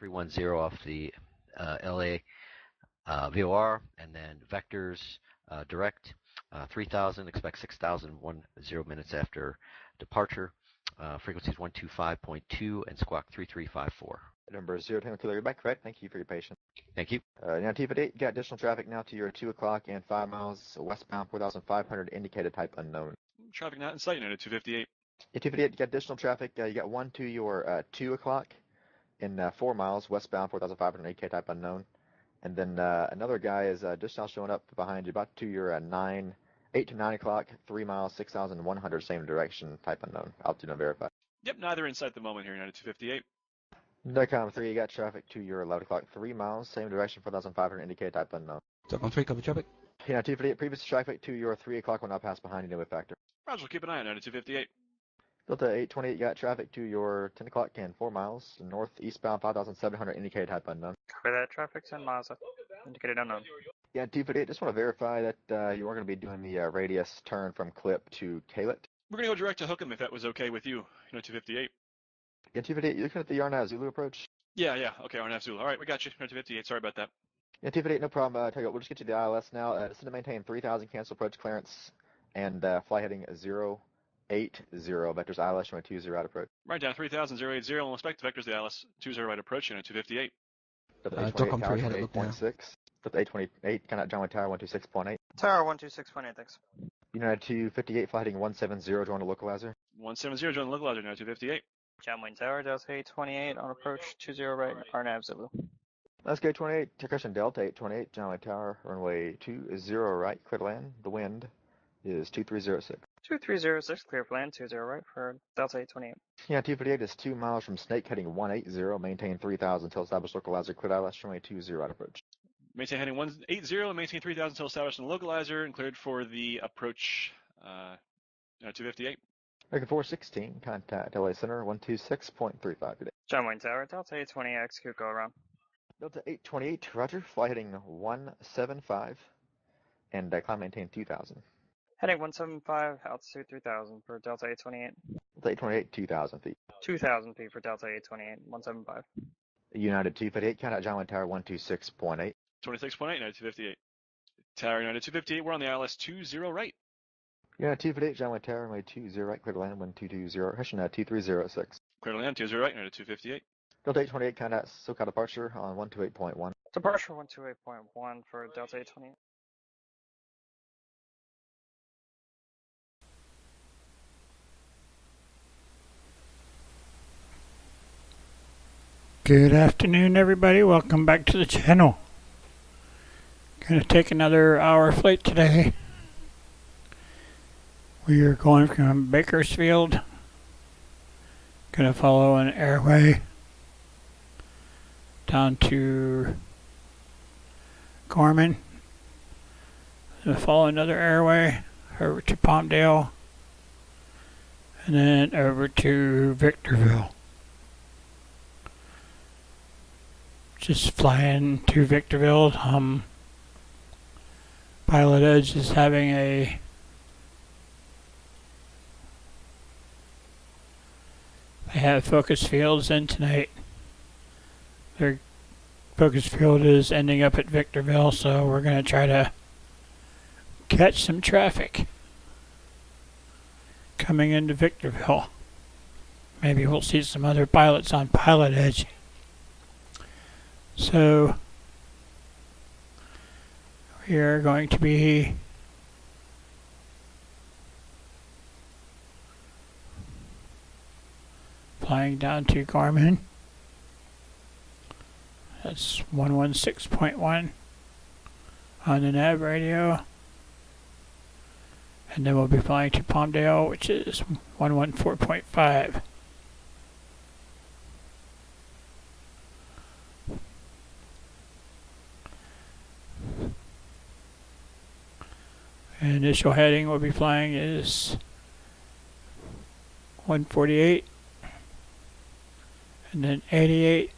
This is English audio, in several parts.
310 off the LA VOR, and then vectors direct 3000, expect 6010 minutes after departure. Frequency is 125.2 and squawk 3354. Number 0 Tango Kilo, you're back correct. Thank you for your patience. Thank you. Now T58, got additional traffic now to your 2 o'clock and 5 miles westbound 4500 indicated type unknown. Traffic not in sight, United 258. Yeah, 258, you got additional traffic. You got one to your 2 o'clock in 4 miles westbound 4500 indicated type unknown. And then another guy is just now showing up behind you, about to your 8 to 9 o'clock, 3 miles, 6100, same direction, type unknown, altitude unverified. Yep, neither in sight at the moment here, United 258. NOCOM 3, you got traffic to your 11 o'clock, 3 miles, same direction, 4500, indicated type unknown. TOCOM 3, copy traffic. Yeah, 258, previous traffic to your 3 o'clock when I pass behind you with factor. Roger, keep an eye on United 258. Delta 828, you got traffic to your 10 o'clock and 4 miles, northeastbound 5700, indicated type unknown. Copy that, traffic 10 miles, indicated unknown. Yeah, 258, just want to verify that you are going to be doing the radius turn from Clip to Calet. We're going to go direct to Hookham if that was okay with you, United 258. Yeah, 258, you're looking at the Yarnav Zulu approach? Yeah, okay, RNF Zulu. All right, we got you, United 258. Sorry about that. Yeah, 258, no problem. Tell you what, we'll just get you the ILS now. Descend to maintain 3000 cancel approach clearance and fly heading 080, vectors ILS showing 20 right approach. Right down 3080, we'll inspect the vectors of the ILS 20 right approach, United 258. TOCOM 3, head look now. 28.6. Delta 828, kind of John Tower 126.8. Tower 126.8, thanks. United 258, fly heading 170, join the localizer. 170, join the localizer, United 258. John Wayne Tower, Delta 828 on approach 20 right, RNAV Zulu. Let's go 28, Concussion Delta 828, John Wayne Tower, runway 20 right, clear to land. The wind is 2306. 2306, clear for land, 20 right for Delta 828. Yeah, 258 is 2 miles from Snake, heading 180, maintain 3000 until established localizer, clear ILS, runway 20 right approach. Maintain heading 180 and maintain 3000 until established in the localizer and cleared for the approach 258. American 416, contact LA Center 126.35 today. John Wayne Tower, Delta 828, execute go around. Delta 828, roger, fly heading 175 and climb maintain 2000. Heading 175, altitude 3000 for Delta 828. Delta 828, 2000 feet. 2000 feet for Delta 828, 175. United 258, contact John Wayne Tower 126.8. 26.8, United 258. Tower United 258, we're on the ILS 20 right. United 258, John Wayne Tower, runway 20 right, clear to land 1220, Hessian 2306. Clear to land 20 right, United 258. Delta 828, contact SoCal departure on 128.1. Departure 128.1 for Delta 828. Good afternoon, everybody. Welcome back to the channel. Gonna take another hour flight today. We are going from Bakersfield. Gonna follow an airway down to Gorman. Gonna follow another airway over to Palmdale, and then over to Victorville. Just flying to Victorville. Pilot Edge is having they have focus fields in tonight. Their focus field is ending up at Victorville, so we're going to try to catch some traffic coming into Victorville. Maybe we'll see some other pilots on Pilot Edge. So we are going to be flying down to Gorman. That's 116.1 on the nav radio. And then we'll be flying to Palmdale, which is 114.5. Initial heading we'll be flying is 148 and then 88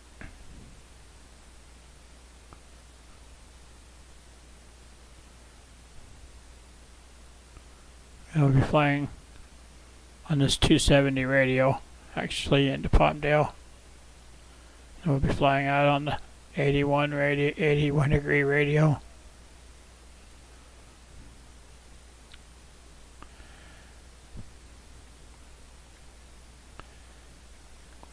and we'll be flying on this 270 radio actually into Palmdale We'll be flying out on the 81 degree radio.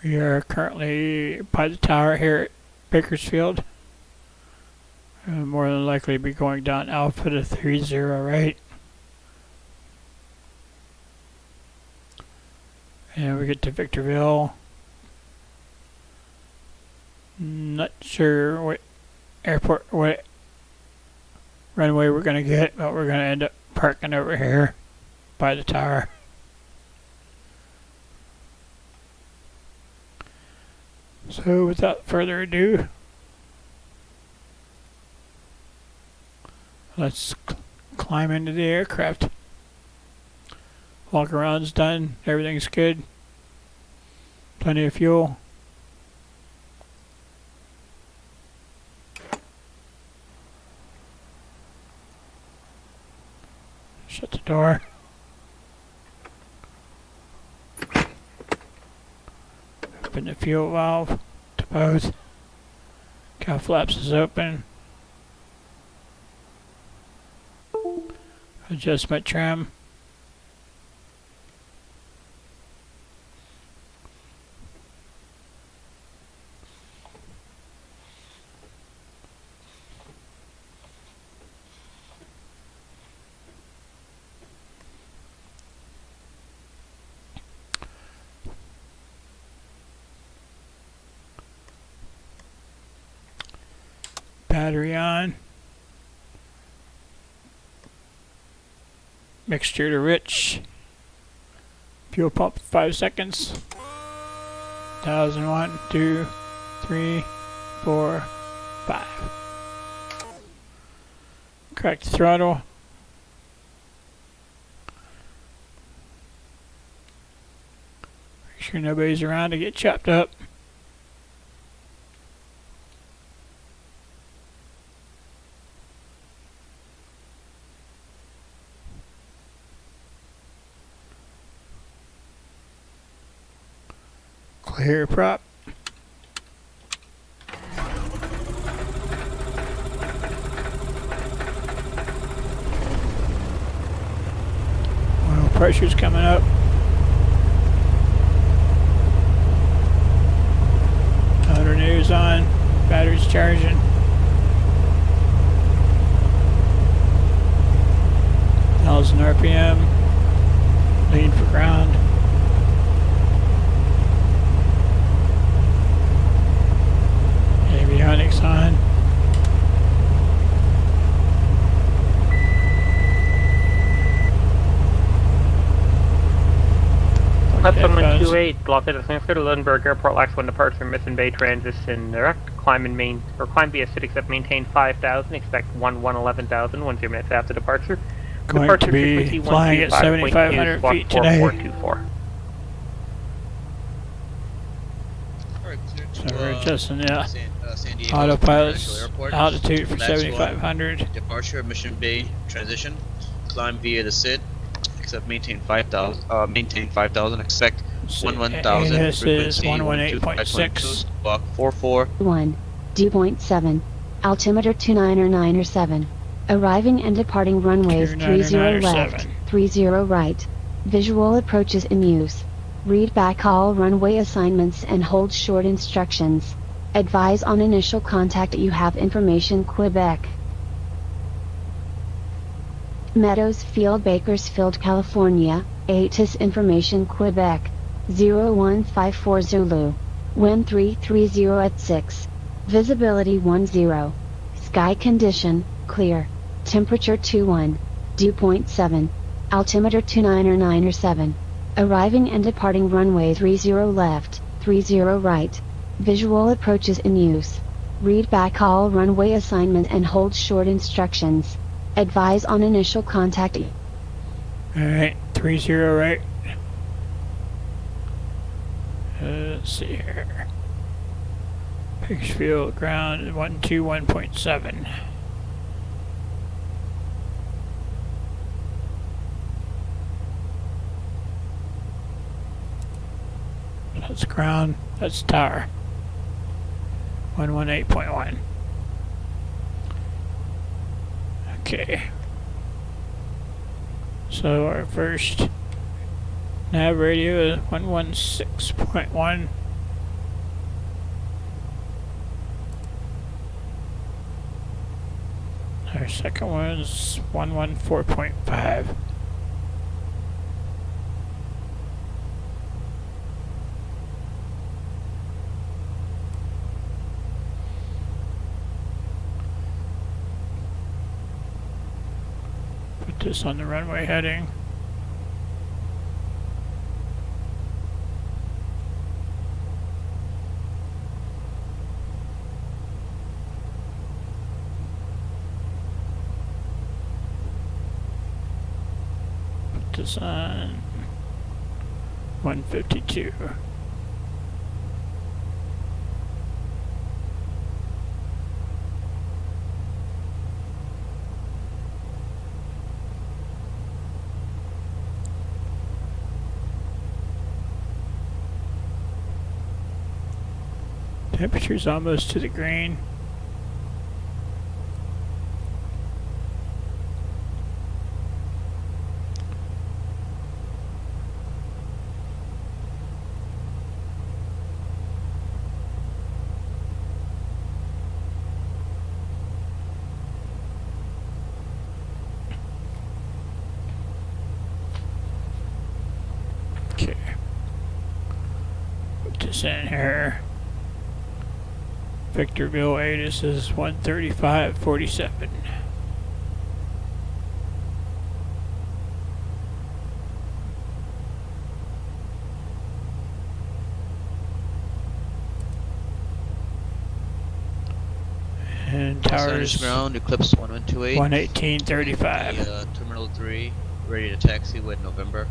We are currently by the tower here at Bakersfield. More than likely be going down Alpha to 30 right. And we get to Victorville. Not sure what what runway we're gonna get, but we're gonna end up parking over here by the tower. So without further ado, let's climb into the aircraft. Walk around's done, everything's good. Plenty of fuel. Shut the door. Open the fuel valve to both. Cow flaps is open. Adjust my trim. Battery on. Mixture to rich. Fuel pump 5 seconds. 1,001, 2, 3, 4, 5. Crack the throttle. Make sure nobody's around to get chopped up. Clear prop. Oil pressure's coming up. Motor news on. Battery's charging. RPM. Lean for ground. Avionics on. Flight 728, Los Angeles, Lunenburg Airport lacks one departure, Mission Bay transition direct, climb via city except maintain 5,000, expect 11,000, 10 minutes after departure. Going Departure to be flying at 7,500 feet today. 4424. So we're adjusting the autopilot's altitude for 7,500. Departure, Mission Bay transition, climb via the SID, except maintain 5,000, expect 11,000. This is 118.6. Walk 44. 1, D.7, altimeter 2997. Arriving and departing runways 30 left, 30 right. Visual approaches in use. Read back all runway assignments and hold short instructions. Advise on initial contact you have information Quebec. Meadows Field, Bakersfield, California, ATIS information Quebec. 0154 Zulu. Wind 330 at 6. Visibility 10. Sky condition, clear. Temperature 21. Dew point 7. Altimeter 2997. Arriving and departing runway 30 left, 30 right. Visual approaches in use. Read back all runway assignment and hold short instructions. Advise on initial contact. Alright, 30 right. Let's see here. Bakersfield ground 121.7. That's ground, that's tower. 118.1. Okay. So our first nav radio is 116.1. Our second one is 114.5. Put this on the runway heading. This on 152. Temperature's almost to the green. Okay. Put this in here. Victorville ATIS is 135.47. And towers ground, Eclipse 1128. 118.35. Terminal 3, ready to taxi with November.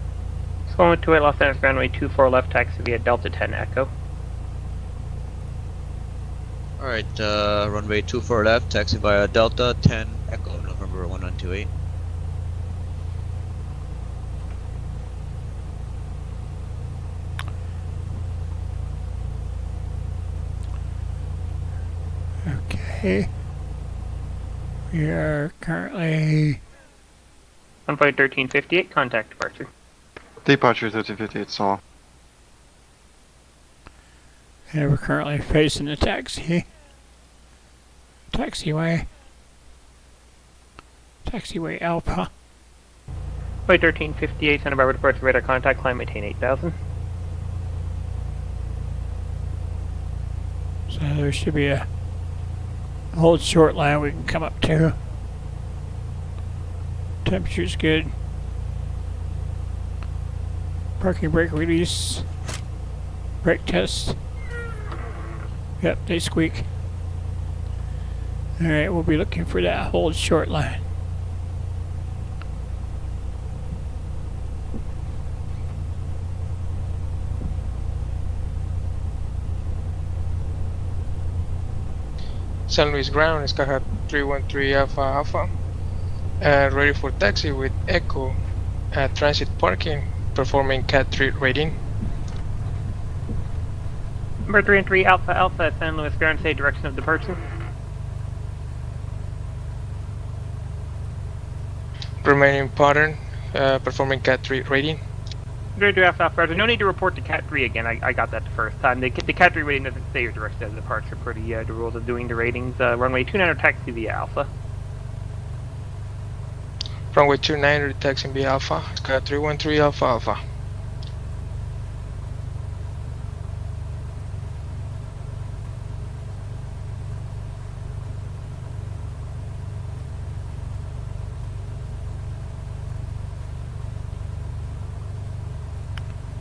1128 Los Angeles runway 24 left, taxi via Delta 10 Echo. Alright, runway 24 left, taxi via Delta 10 Echo, November 1128. Okay. We are currently On flight 1358, contact departure. Departure 1358, Saw. and we're currently facing the taxiway. Taxiway Alpha. Flight 1358, Santa Barbara departure radar contact, climb maintain 8000. So there should be a hold short line we can come up to. Temperature's good. Parking brake release. Brake test. Yep, they squeak. Alright, we'll be looking for that hold short line. San Luis ground, Skyhawk 313 Alpha Alpha. Ready for taxi with Echo at transit parking, performing Cat 3 rating. Number 3 and 3 Alpha Alpha, San Luis ground, say direction of departure. Remaining pattern, performing Cat 3 rating. 3 Alpha Alpha, there's no need to report to Cat 3 again, I got that the first time. The Cat 3 rating doesn't say your direction of departure per the rules of doing the ratings. Runway 29 taxi via Alpha. Runway 29 taxi via Alpha, Sky 313 Alpha Alpha.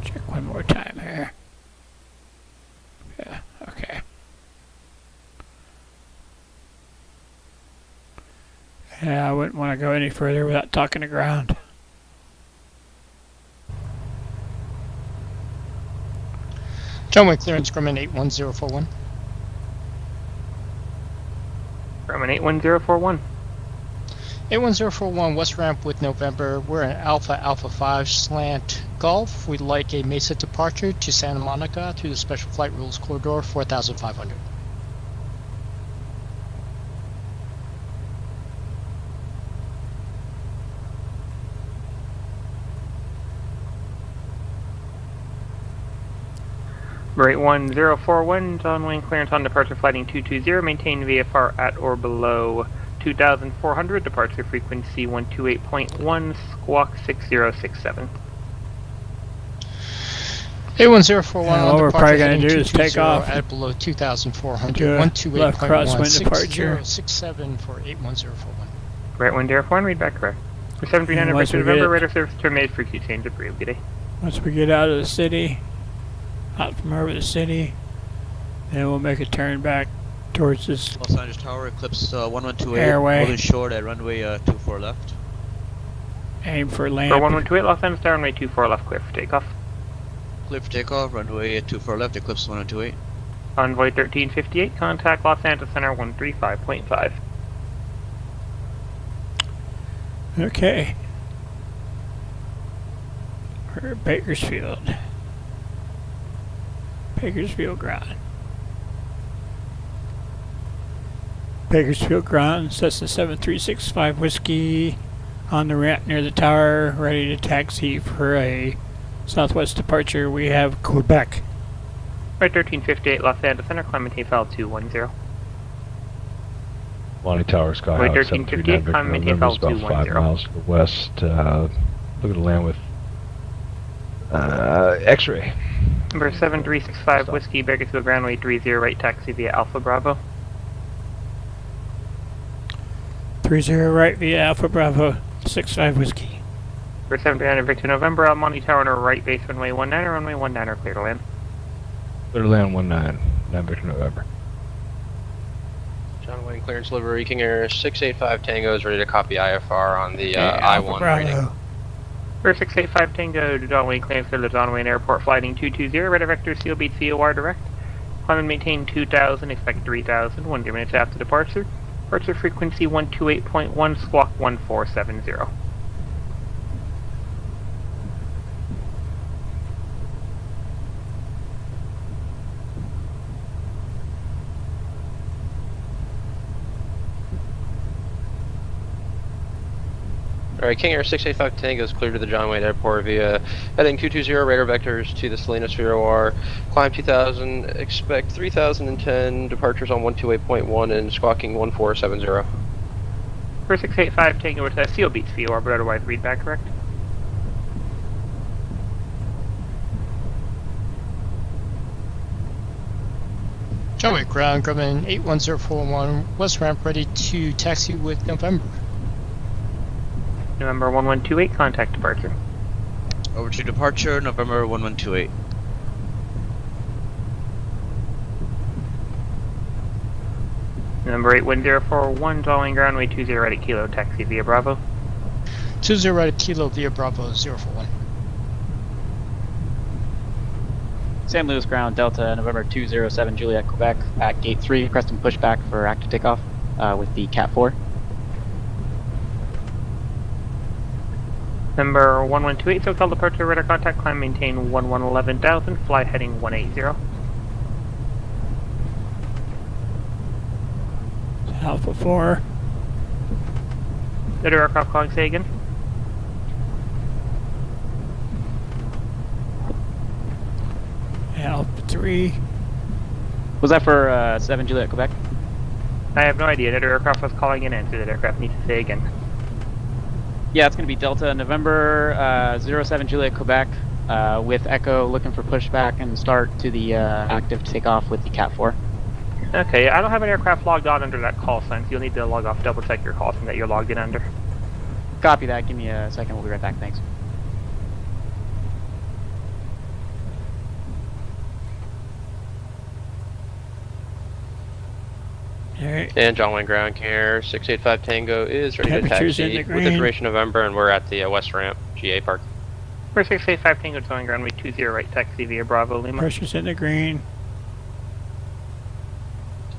Check one more time here. Yeah, okay. Yeah, I wouldn't want to go any further without talking to ground. Runway clearance, Grumman 81041. Grumman 81041. 81041, west ramp with November. We're in Alpha Alpha 5 slant Golf. We'd like a Mesa departure to Santa Monica through the special flight rules corridor 4500. Rate 1041, John Wayne clearance on departure flighting 220, maintain VFR at or below 2,400, departure frequency 128.1, squawk 6067. 81041 what we're probably going to do is take off at below 2,400, left crosswind departure. 6067 for 81041. Right 104, read back correct. For 739 Victor November, radar service terminated for Q change of Good day. Once we get out of the city, out from over the city, then we'll make a turn back towards this Los Angeles Tower, eclipse 1128, airway. holding short at runway 24 left. Aim for land. For 1128, Los Angeles Tower, runway 24 left, clear for takeoff. Clear for takeoff, runway 24 left, eclipse 1128. Envoy 1358, contact Los Angeles Center 135.5. Okay. For Bakersfield. Bakersfield ground. Bakersfield ground, Cessna 7365 Whiskey on the ramp near the tower, ready to taxi for a southwest departure. We have Quebec. Right 1358, Los Angeles Center, climb maintain file 210. Lonnie Tower, Sky Right Hawk 1358, 739 climb maintain Victor file November, about 5 210. miles to the west. Look at the land with X-ray. Number 7365 Whiskey, Bakersfield ground, runway 30, right taxi via Alpha Bravo. 30 right via Alpha Bravo 65 Whiskey. For 739 Victor November, Monty Tower on our right base, runway 19, runway 19, clear to land. Clear to land 19, 9 Victor November. John Wayne clearance livery, King Air 685 Tango is ready to copy IFR on the Alpha I-1 Bravo. reading. For 685 Tango, John Wayne clearance for the John Wayne Airport, flighting 220, radar vector, seal beat COR direct. Climb and maintain 2,000, expect 3,000, 10 minutes after departure. Departure frequency 128.1, squawk 1470. Alright, King Air 685 Tango is cleared to the John Wayne Airport via heading 220, radar vectors to the Salinas VOR. Climb 2,000, expect 3,010, departures on 128.1 and squawking 1470. For 685 Tango with that seal beats VOR, but otherwise read back correct. John Wayne ground, Grumman 81041, west ramp ready to taxi with November. November 1128, contact departure. Over to departure, November 1128. Number 81041, John ground, runway 20 right at Kilo, taxi via Bravo. 20 right at Kilo via Bravo 041. San Luis ground, Delta, November 207, Juliet, Quebec, at gate 3, requesting pushback for active takeoff with the Cat 4. Number 1128, SoCal departure, radar contact, climb, maintain 1110,000, fly heading 180. Alpha 4. Radar aircraft calling, say again. Alpha 3. Was that for 7 Juliet, Quebec? I have no idea. That aircraft was calling in. Answer that aircraft needs to say again. Yeah, it's going to be Delta, November 07 Juliet, Quebec, with Echo looking for pushback and start to the active takeoff with the Cat 4. Okay, I don't have an aircraft logged on under that call sign, so you'll need to log off, double check your call sign that you're logged in under. Copy that. Give me a second. We'll be right back. Thanks. Alright. And John Wayne ground, King Air 685 Tango is ready to Temperatures in taxi the with green. information November, and we're at the west ramp, GA Park. For 685 Tango, John ground, runway 20 right, taxi via Bravo Lima. Pressure's in the green.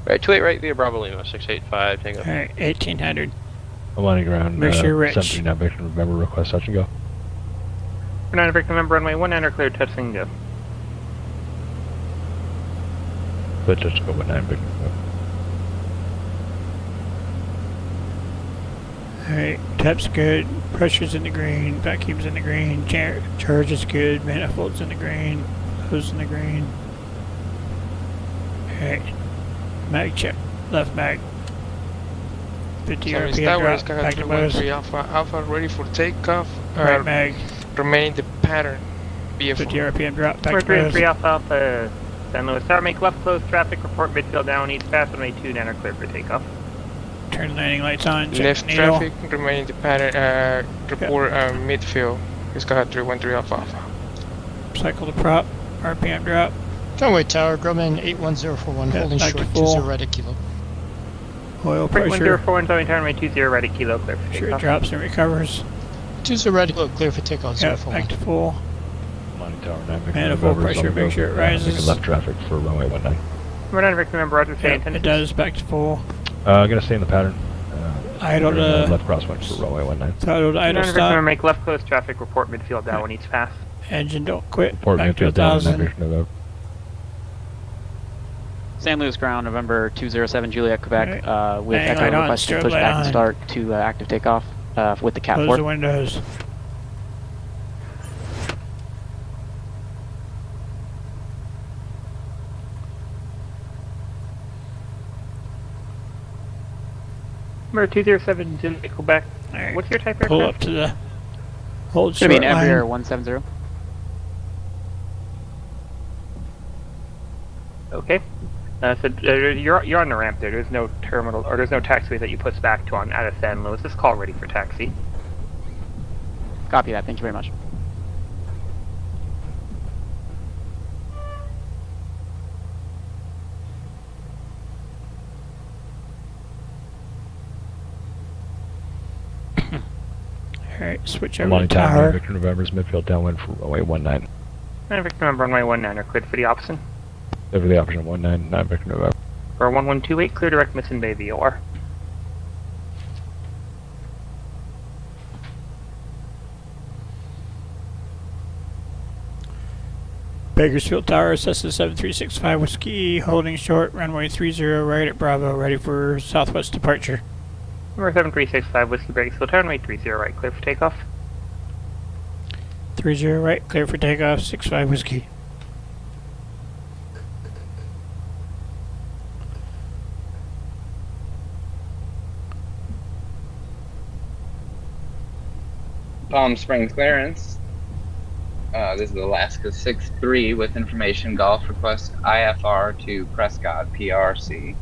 Right, 28 right via Bravo Lima, 685 Tango. Alright, 1800. Lonnie ground, Make sure you're rich. 739 Victor November, request touch and go. For 9 Victor November, runway 19, clear, touch and go. Clear touch and go with 9 Victor November. Alright, tap's good, pressure's in the green, vacuum's in the green, charge is good, manifold's in the green, hose in the green. Alright. Mag check. Left mag. 50 Service RPM tower, drop. Sky Back to Meadows. 313 Alpha, Alpha, ready for takeoff. Right mag. Remaining the pattern. 50 BF4. RPM drop. Back to 433 Meadows. Alpha, San Luis Tower, make left close traffic, report midfield down, east fast, runway 29 are clear for takeoff. Turn landing lights on. Check Left the needle. traffic, remaining the pattern, report midfield. Sky 313 Alpha, Alpha. Cycle the prop. RPM drop. Runway Tower, Grumman 81041, Yeah, holding back short, to full. 20 right at kilo. Oil Freight pressure. 104 and runway 20 right at kilo, clear for Sure takeoff. drops and recovers. 20 right at kilo, clear for takeoff, Yep, 041. back to full. Mining Tower 9 Victor Manifold November, pressure, make sure it rises. making left traffic for runway 19. We're not Victor member, Roger, stay Yep, intention. it does. Back to full. Gonna stay in the pattern. Idle to... left crosswind for runway 19. Idle to idle Victor stop. member, make left close traffic, report midfield down, east fast. Engine don't quit. Report Back to midfield down 9 1000. Victor November. San Luis ground, November 207 Juliet, Quebec, with Hang Echo light on, requesting strobe push light back and on. start to active takeoff with the Cat Close 4. the windows. Number 207 Juliet, Quebec. Alright. What's your type Pull aircraft? up to the... Hold Should be short an Embraer line. 170. Okay. So you're on the ramp there. There's no terminal, or there's no taxiway that you push back to on out of San Luis. This call ready for taxi. Copy that. Thank you very much. Alright, switch over to Mining Tower 9 tower. Victor November's midfield downwind for runway 19. And Victor member, runway 19 are cleared for the option. Over the option 19, 9 Victor November. For 1128, clear direct Mission Bay VOR. Bakersfield Tower, Cessna 7365 Whiskey, holding short, runway 30 right at Bravo, ready for southwest departure. Number 7365 Whiskey Bakersfield, runway 30 right, clear for takeoff. 30 right, clear for takeoff, 65 Whiskey. Palm Springs clearance. This is Alaska 6-3 with information golf request IFR to Prescott, PRC.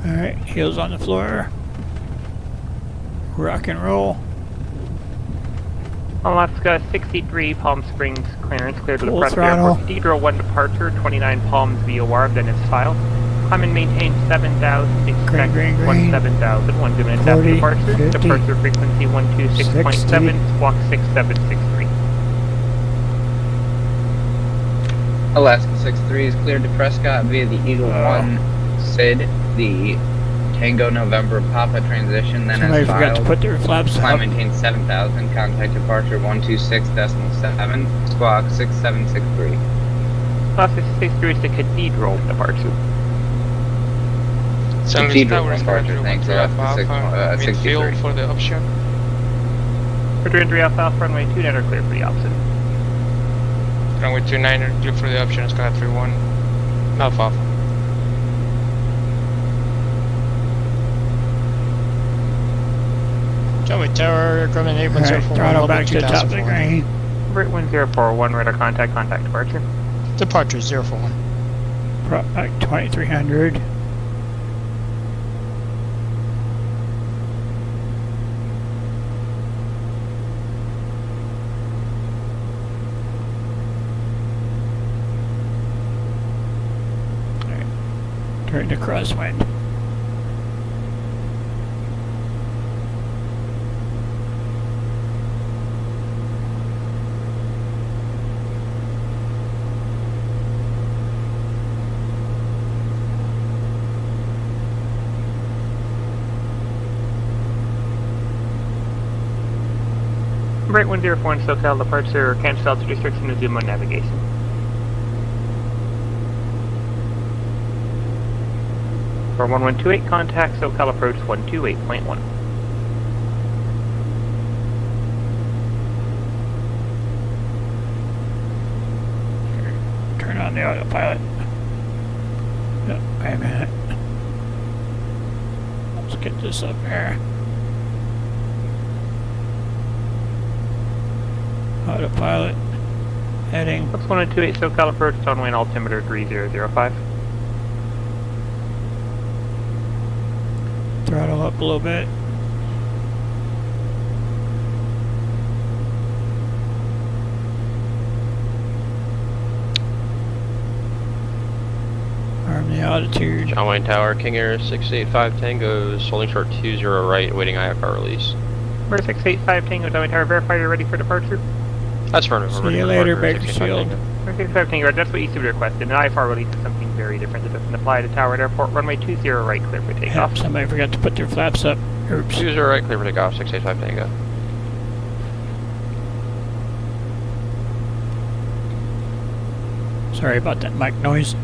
Alright, heels on the floor. Rock and roll. Alaska 63 Palm Springs clearance cleared to the Full Prescott throttle. Airport. Dedro 1 departure, 29 Palms VOR, then its file. Climb and maintain 7,000, expect Green, green. 17,000, 1 minutes 40, after departure. 50, Departure frequency 126.7, squawk 6763. Alaska 6-3 is cleared to Prescott via the Eagle 1 SID, the Tango November Papa transition, then Somebody as forgot to filed. put their flaps Climb up. maintain 7,000, contact departure 126.7, squawk 6763. Alaska 63 is the Cathedral departure. San Luis Cathedral Tower, Sky departure, thanks, 313 Alaska Alpha, 63. midfield for the option. For 3 Alpha, runway 29 are clear for the opposite. Runway 29 clear for the option, Sky 31 Alpha Alpha. Runway Tower, Grumman 81041, Throttle level back to the top of the 2004. green. Brit 1041, radar contact departure. Departure 041. Prop back 2300. Turn to crosswind. Brit 104 SoCal departure, cancel altitude restriction and zoom on navigation. For 1128, contact SoCal approach 128.1. the autopilot. Oh, wait a minute. Let's get this up here. Autopilot. Heading. What's 128 SoCal approach, runway and altimeter 3005. Throttle up a little bit. Arm the altitude. John Wayne Tower, King Air 685 Tango's holding short 20 right, awaiting IFR release. Number 685 Tango, John Wayne Tower, verify you're ready for departure. That's affirmative. See you later, Bakersfield. 685 Tango, that's what you requested. An IFR release is something very different that doesn't apply to Tower at Airport. Runway 20 right, clear for takeoff. Yep, somebody forgot to put their flaps up. Oops. 20 right, clear for takeoff, 685 Tango. Sorry about that mic noise.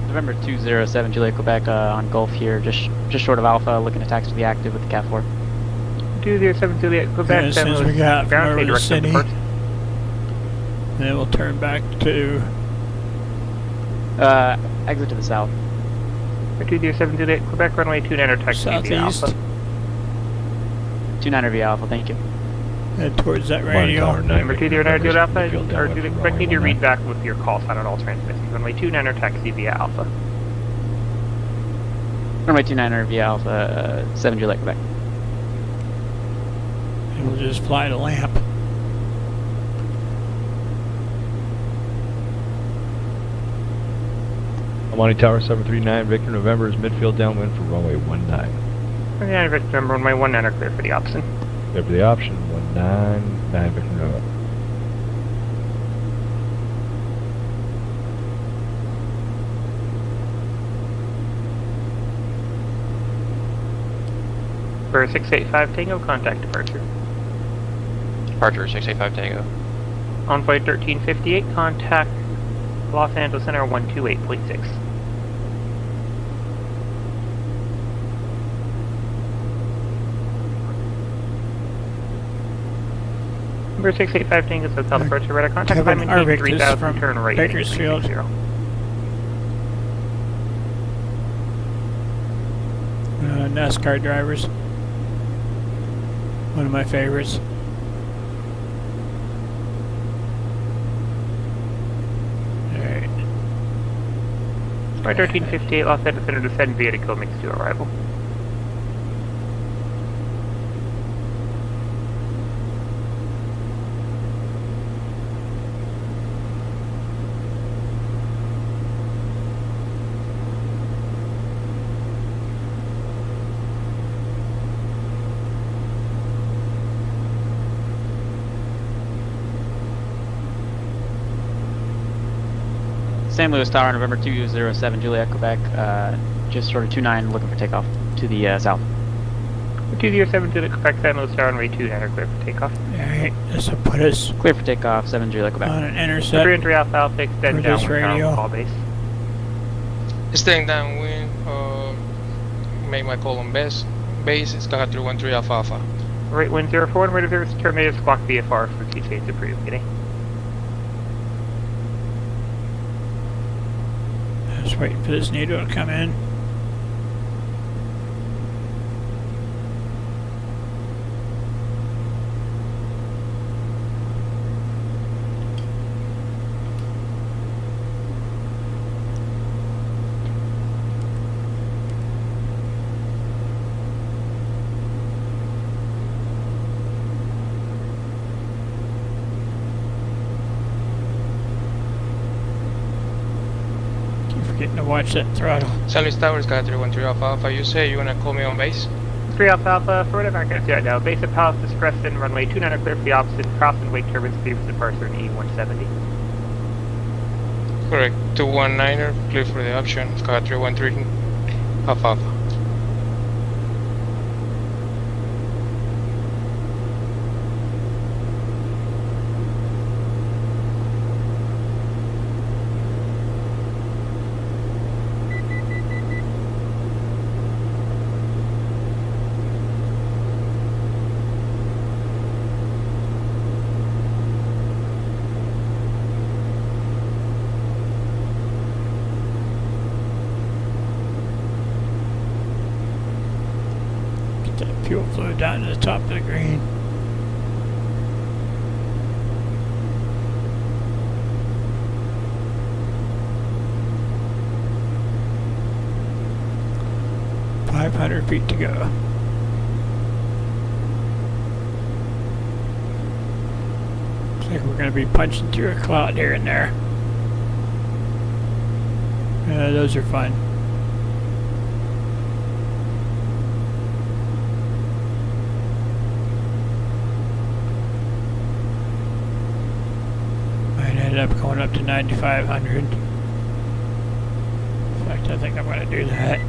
November 207 Juliet, Quebec on Gulf here, just short of Alpha, looking to taxi to the active with the CAT 4. 207 Juliet, Quebec. As soon as we got from over the city, then we'll turn back to exit to the south. 207 Juliet, Quebec, runway 29 taxi via Alpha. 29 via Alpha, thank you. Head towards that radio. Number 209 Juliet Alpha, or Juliet Quebec, need to read back with your call sign on all transmissions. Runway 29 taxi via Alpha. Runway 29 via Alpha, 7 Juliet, Quebec. And we'll just fly the lamp. Alani Tower 739, Victor November is midfield downwind for runway 19. 29 Victor November, runway 19 clear for the option. Clear for the option, 199 Victor November. For 685 Tango, contact departure. Departure 685 Tango. On flight 1358, contact Los Angeles Center 128.6. Number 685 Tango, SoCal departure, radar contact, climb and maintain 3000, turn right. Bakersfield. NASCAR drivers. One of my favorites. Alright. Flight 1358, Los Angeles Center, descend via Tacoma mix to arrival. St. Louis Tower, November 207 Juliet, Quebec, just sort of 29, looking for takeoff to the south. 207 Juliet, Quebec, St. Louis Tower, runway 29 clear for takeoff. Alright, this will put us clear for takeoff, 7 Juliet, Quebec. on an intercept. 3 Alpha Alpha, extend downwind radio. call base. Staying downwind, make my call on base. Base is Kaka 313 Alpha Alpha. Right wind 04, and radar service terminated, squawk VFR for key change approved. Getting. Just waiting for this needle to come in. Getting to watch that throttle. St. Louis Tower is Kaka 313 Alpha Alpha. You say you wanna call me on base? 3 Alpha Alpha, for whatever I can see right now. Base of Palace is Crescent, runway 29 clear for the opposite, cross and wake turbines, previous departure in E170. Correct. 219er, clear for the option. Kaka 313 Alpha Alpha. Fuel flow down to the top of the green. $500 to go. Looks like we're going to be punching through a cloud here and there. Those are fun. Might end up going up to 9,500. In fact, I think I'm going to do that.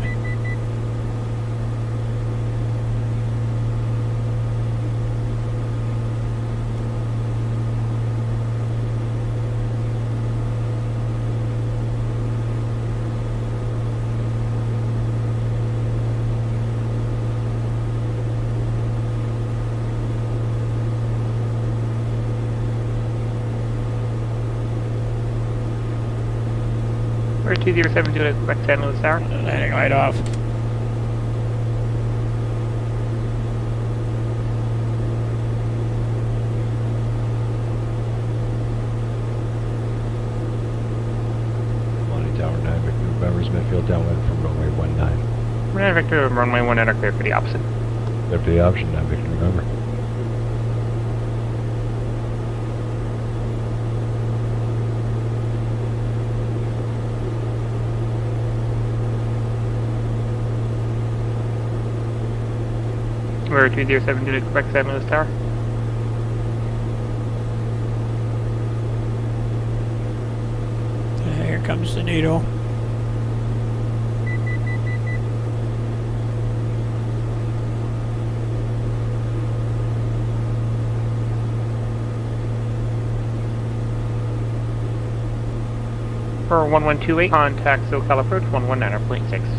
We're 207 to expect San Luis Tower. Landing light off. Tower 9, Victor November's midfield downwind from runway 19. We're Victor, runway 19 are clear for the opposite. Clear for the option, 9 Victor November. We're 207 to expect San Luis Tower. Here comes the needle. For 1128, contact SoCal approach 119.6.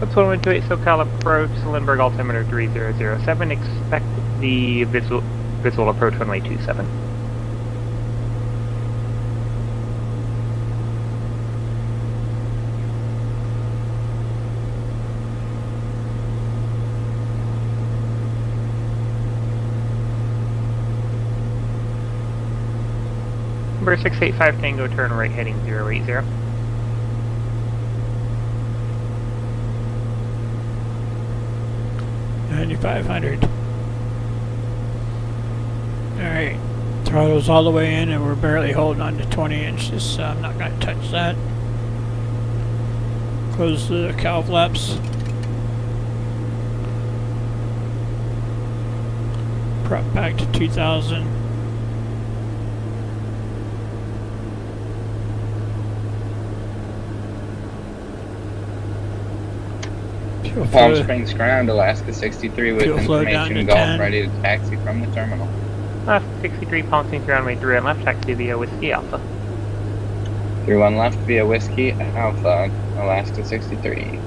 That's 1128 SoCal approach, Lindbergh altimeter 3007. Expect the visual approach runway 27. Number 685 Tango, turn right heading 080. $9,500. Alright, throttle's all the way in and we're barely holding on to 20 inches, so I'm not going to touch that. Close the cowl flaps. Prop back to 2,000. Palm Springs ground, Alaska 63 with information Gulf 10. ready to taxi from the terminal. Left 63, Palm Springs runway 3 and left, taxi via Whiskey Alpha. 31 left via Whiskey Alpha, Alaska 63.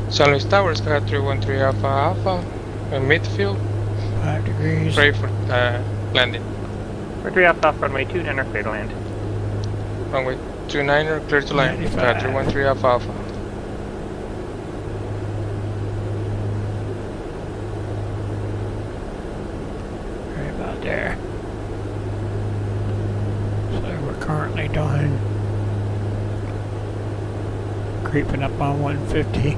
San Luis Tower, Sky 313 Alpha Alpha, in midfield. 5 degrees. Ready for landing. For 3 Alpha, runway 29 clear to land. Runway 29 clear to land. 313 Alpha Alpha. Right about there. So we're currently doing creeping up on 150.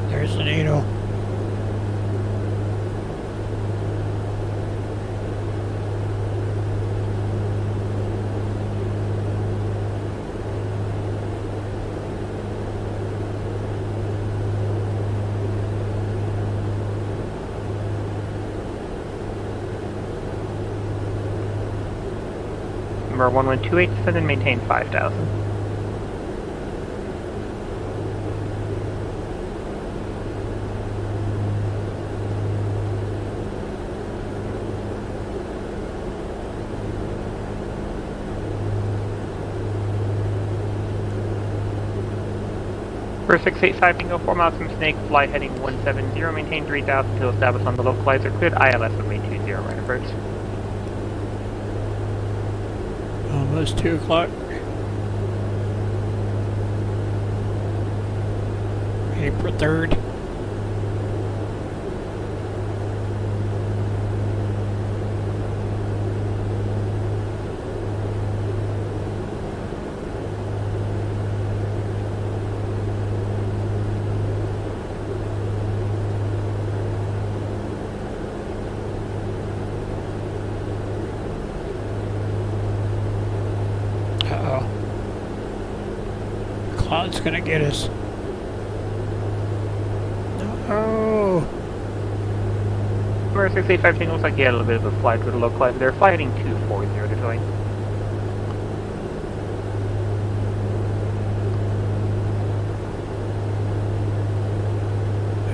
There's the needle. November 1128, descend and maintain 5,000. For 685, bingo, 4 miles from Snake, fly heading 170, maintain 3,000 until established on the localizer, cleared ILS 1820, right approach. Almost 2 o'clock. April 3rd. Cloud's gonna get us. No. Number 685 looks like you had a little bit of a flight with a localizer. They're flying 240 to join.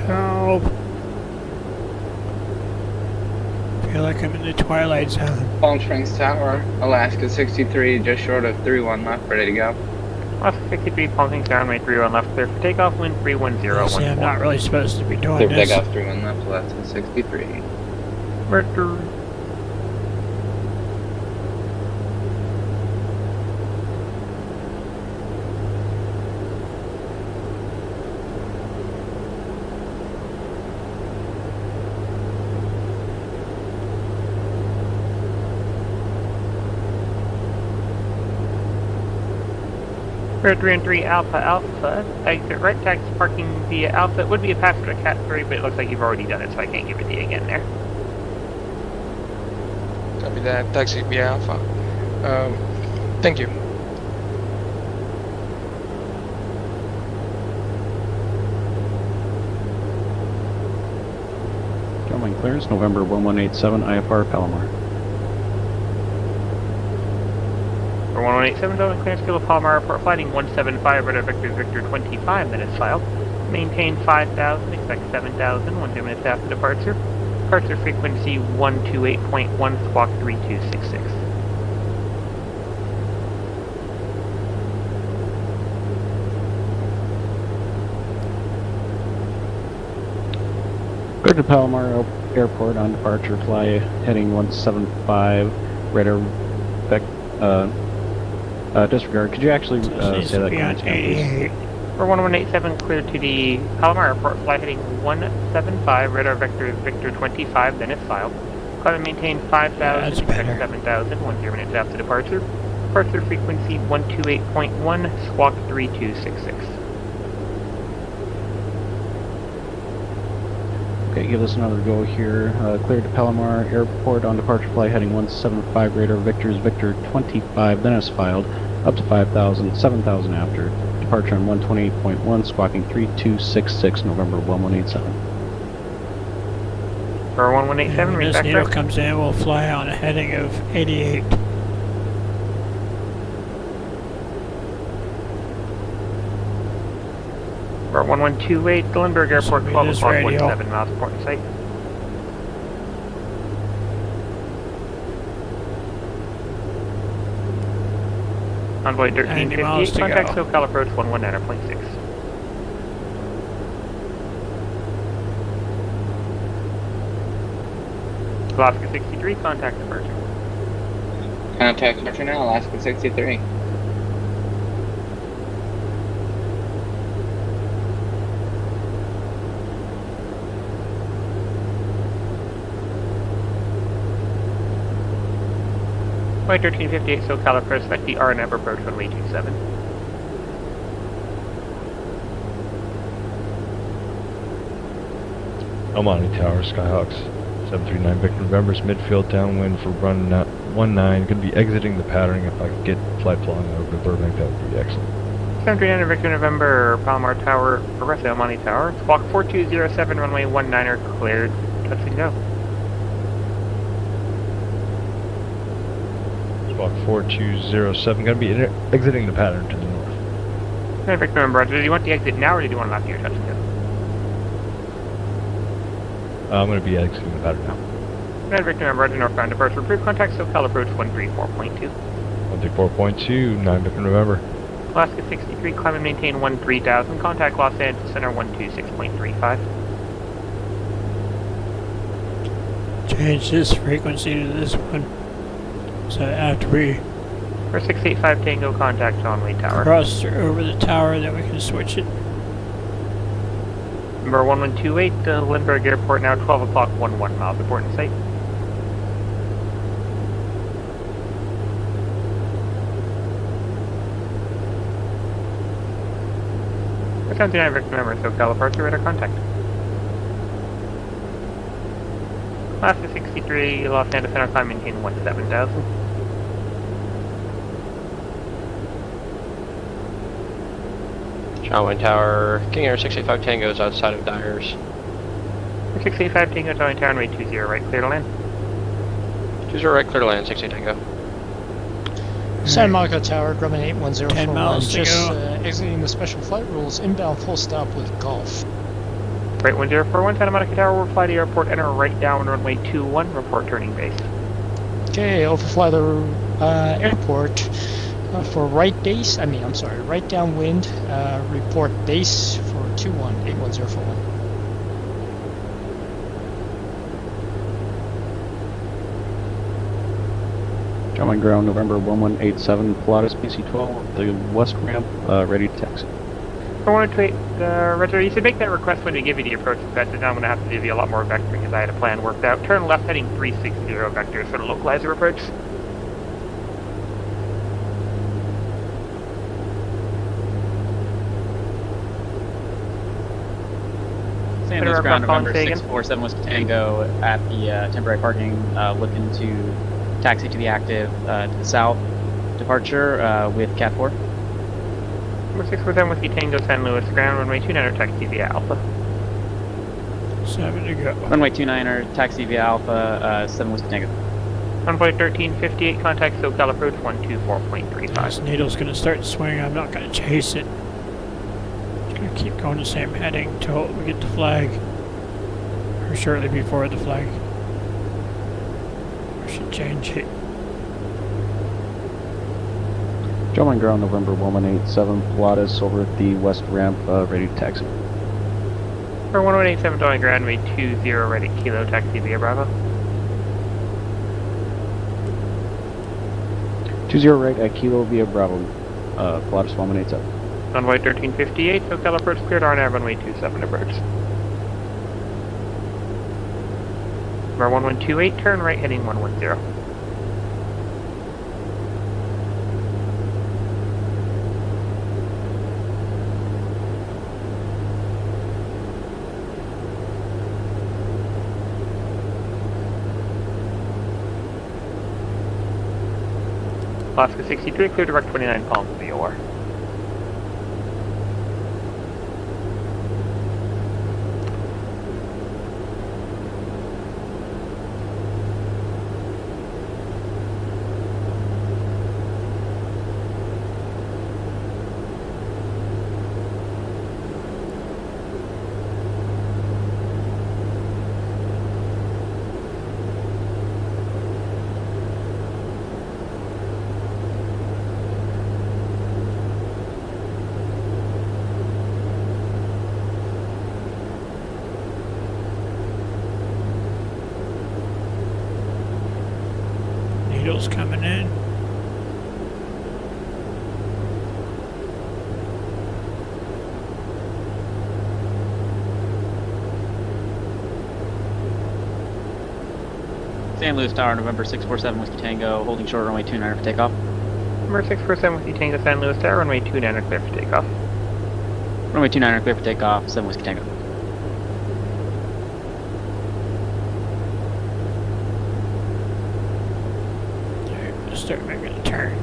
Help. I feel like I'm in the twilight zone. Palm Springs Tower, Alaska 63, just short of 31 left, ready to go. Alaska 63, Palm Springs Tower, runway 31 left, clear for takeoff, wind 31014. I'm not really supposed to be doing Clear this. takeoff 31 left, Alaska 63. Mercury. We're 313 Alpha Alpha. Exit right, taxi parking via Alpha. It would be a passenger Cat 3, but it looks like you've already done it, so I can't give it to you again there. Copy that. Taxi via Alpha. Thank you. Downwind clearance, November 1187, IFR Palomar. For 1187, downwind clearance, Kilo Palomar Airport, flighting 175, radar vector Victor 25 minutes filed. Maintain 5,000, expect 7,000, 10 minutes after departure. Departure frequency 128.1, squawk 3266. Clear to Palomar Airport on departure, fly heading 175, radar disregard. Could you actually say that again, please? For 1187, clear to the Palomar Airport, fly heading 175, radar vector Victor 25, then it's filed. Climb and maintain 5,000, expect 7,000, 10 minutes after departure. Departure frequency 128.1, squawk 3266. Okay, give us another go here. Clear to Palomar Airport on departure, fly heading 175, radar Victor's Victor 25, then it's filed. Up to 5,000, 7,000 after. Departure on 128.1, squawking 3266, November 1187. For 1187, when this needle comes in, we'll fly on a heading of 88. For 1128, Lindbergh Airport, 12 o'clock, 47 miles port in sight. Envoy 1358, contact SoCal approach 119.6. Alaska 63, contact departure. Contact departure now, Alaska 63. Flight 1358, SoCal approach, select the RNF approach runway 27. Almani Tower, Skyhawks 739 Victor November's midfield downwind for run 19. Going to be exiting the patterning. If I could get flight flying over to Burbank, that would be excellent. 739 Victor November, Palomar Tower, arrest Almani Tower. Squawk 4207, runway 19er, cleared. Touch and go. Squawk 4207, going to be exiting the pattern to the north. Command Victor November, Roger. Do you want the exit now or do you want it after your touch and go? I'm going to be exiting the pattern now. Command Victor November, Roger. Northbound departure. Approved contact SoCal approach 134.2. 134.2, 9 Victor November. Alaska 63, climb and maintain 13,000. Contact Los Angeles Center 126.35. Change this frequency to this one. So after we For 685 Tango, contact John Wayne Tower. cross over the tower, then we can switch it. Number 1128, Lindbergh Airport, now 12 o'clock, 11 miles. Report in sight. For 79 Victor November, SoCal departure, radar contact. Alaska 63, Los Angeles Center, climb maintain 17,000. John Wayne Tower, King Air 685 Tango is outside of Dyers. 685 Tango, John Wayne Tower, runway 20 right, clear to land. 20 right, clear to land, 60 Tango. Santa Monica Tower, Grumman 81041, 10 miles to just go. exiting the special flight rules, inbound full stop with Golf. Right 1041, Santa Monica Tower, will fly to airport, enter right down runway 21, report turning base. Okay, overfly the airport for right downwind, report base for 21-81041. John Wayne ground, November 1187, Pilatus PC-12, the west ramp, ready to taxi. I wanted to wait, Roger, you should make that request when they give you the approach vector. Now I'm going to have to give you a lot more vector because I had a plan worked out. Turn left heading 360 vectors for the localizer approach. San Luis ground, November 647 Whiskey Tango at the temporary parking, looking to taxi to the active to the south. Departure with Cat 4. Number 647 Whiskey Tango, San Luis ground, runway 29er, taxi via Alpha. 7 to go. Runway 29er, taxi via Alpha, 7 Whiskey Tango. Runway 1358, contact SoCal approach 124.35. This needle's going to start swinging. I'm not going to chase it. Just going to keep going the same heading until we get the flag. Or shortly before the flag. We should change it. John Wayne ground, November 1187, Pilatus over at the west ramp, ready to taxi. For 1187 John ground, runway 20 ready Kilo, taxi via Bravo. 20 right at Kilo via Bravo, Pilatus 1187. Runway 1358, SoCal approach cleared, RNAV runway 27 approach. Number 1128, turn right heading 110. Alaska 63, clear direct 29 Palms VOR. Needles coming in. San Luis Tower, November 647 Whiskey Tango, holding short runway 29 for takeoff. Number 647 Whiskey Tango, San Luis Tower, runway 29 clear for takeoff. Runway 29 clear for takeoff, 7 Whiskey Tango. Alright, start making a turn.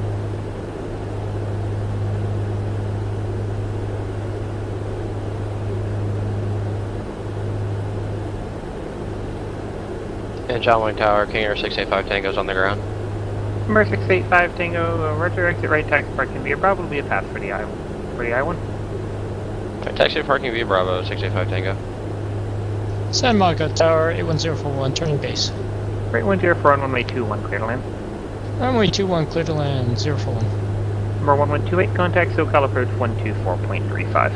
And John Wayne Tower, King Air 685 Tango's on the ground. Number 685 Tango, roger, exit right, taxi parking via Bravo will be a pass for the I-1. Taxi parking via Bravo, 685 Tango. San Monica Tower, 81041, turning base. Right 104 on runway 21, clear to land. Runway 21, clear to land, 041. Number 1128, contact SoCal approach 124.35.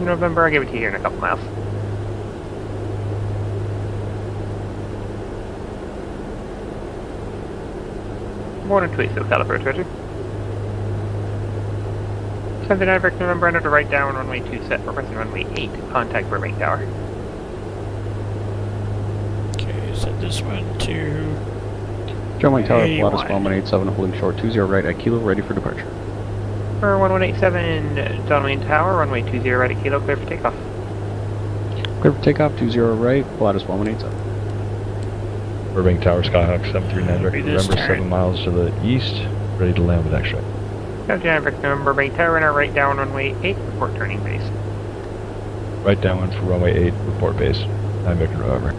November, I'll give it to you here in a couple miles. More than 2 SoCal approach, roger. 79 November, enter to right down runway 2 set, requesting runway 8, contact Burbank Tower. Okay, set this one to John Wayne Tower, A1. Pilatus 1187, holding short 20 right at Kilo, ready for departure. For 1187 John Wayne Tower, runway 20 right at Kilo, clear for takeoff. Clear for takeoff, 20 right, Pilatus 1187. Burbank Tower, Skyhawk 739, November 7 miles to the east, ready to land with X-ray. November, Burbank Tower, enter right down runway 8, report turning base. Right down for runway 8, report base. 9 Victor, November.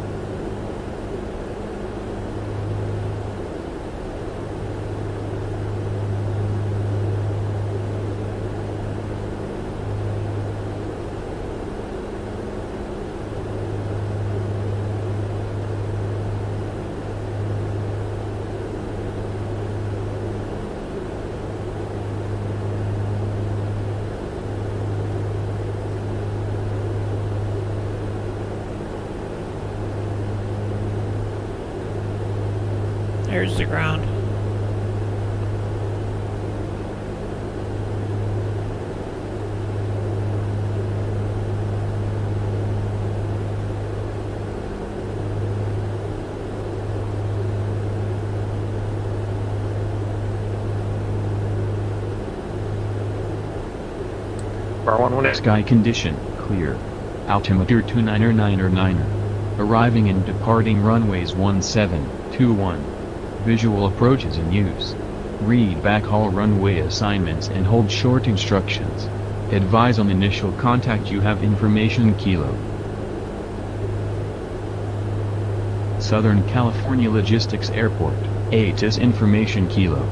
There's the ground. Sky condition, clear. Altimeter 299er. Arriving and departing runways 1721. Visual approaches in use. Read backhaul runway assignments and hold short instructions. Advise on initial contact you have information Kilo. Southern California Logistics Airport, ATIS information Kilo.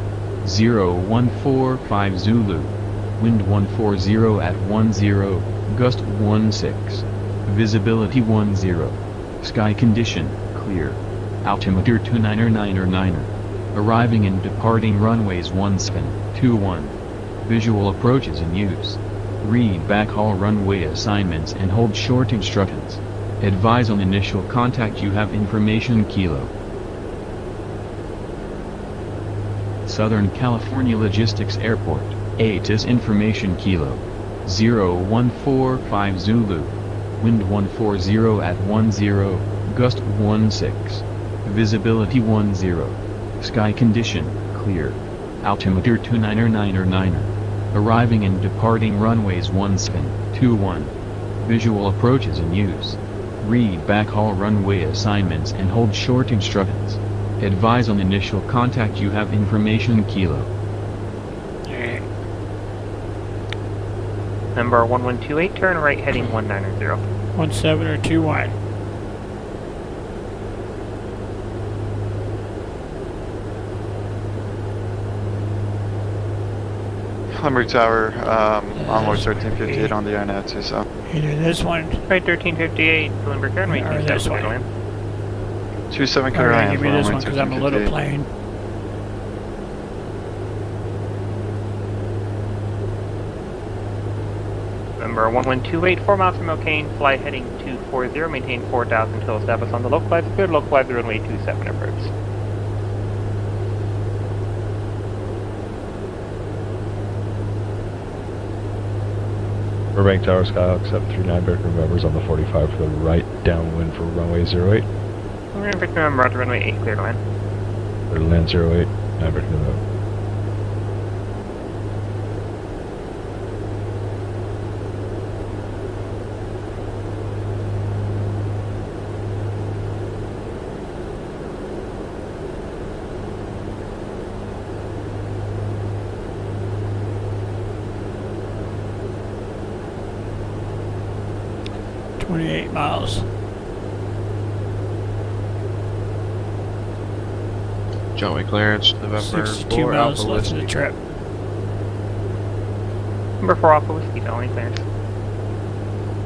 0145 Zulu. Wind 140 at 10, gust 16. Visibility 10. Sky condition, clear. Altimeter 299er. Arriving and departing runways 1721. Visual approaches in use. Read backhaul runway assignments and hold short instructions. Advise on initial contact you have information Kilo. Southern California Logistics Airport, ATIS information Kilo. 0145 Zulu. Wind 140 at 10, gust 16. Visibility 10. Sky condition, clear. Altimeter 299er. Arriving and departing runways 1721. Visual approaches in use. Read backhaul runway assignments and hold short instructions. Advise on initial contact you have information Kilo. Number 1128, turn right heading 190. 17 or 21. Limerick Tower, onward 1358 on the INAT, so. Either this one. Right 1358, Limerick runway 27 this one. land. 27 clear Alright, land give for me this runway one because I'm a little 1358. plane. Number 1128, 4 miles from O'Kane, fly heading 240, maintain 4,000 until established on the localizer, clear to localize the runway 27 approach. Burbank Tower, Skyhawk 739, Victor November's on the 45 for the right downwind for runway 08. We're going to Victor November to runway 8, clear to land. Clear to land 08, 9 Victor November. 28 miles. Joey clearance, November 62 4 miles Alpha left in the Whiskey. trip. Number 4 Alpha Whiskey, only clearance.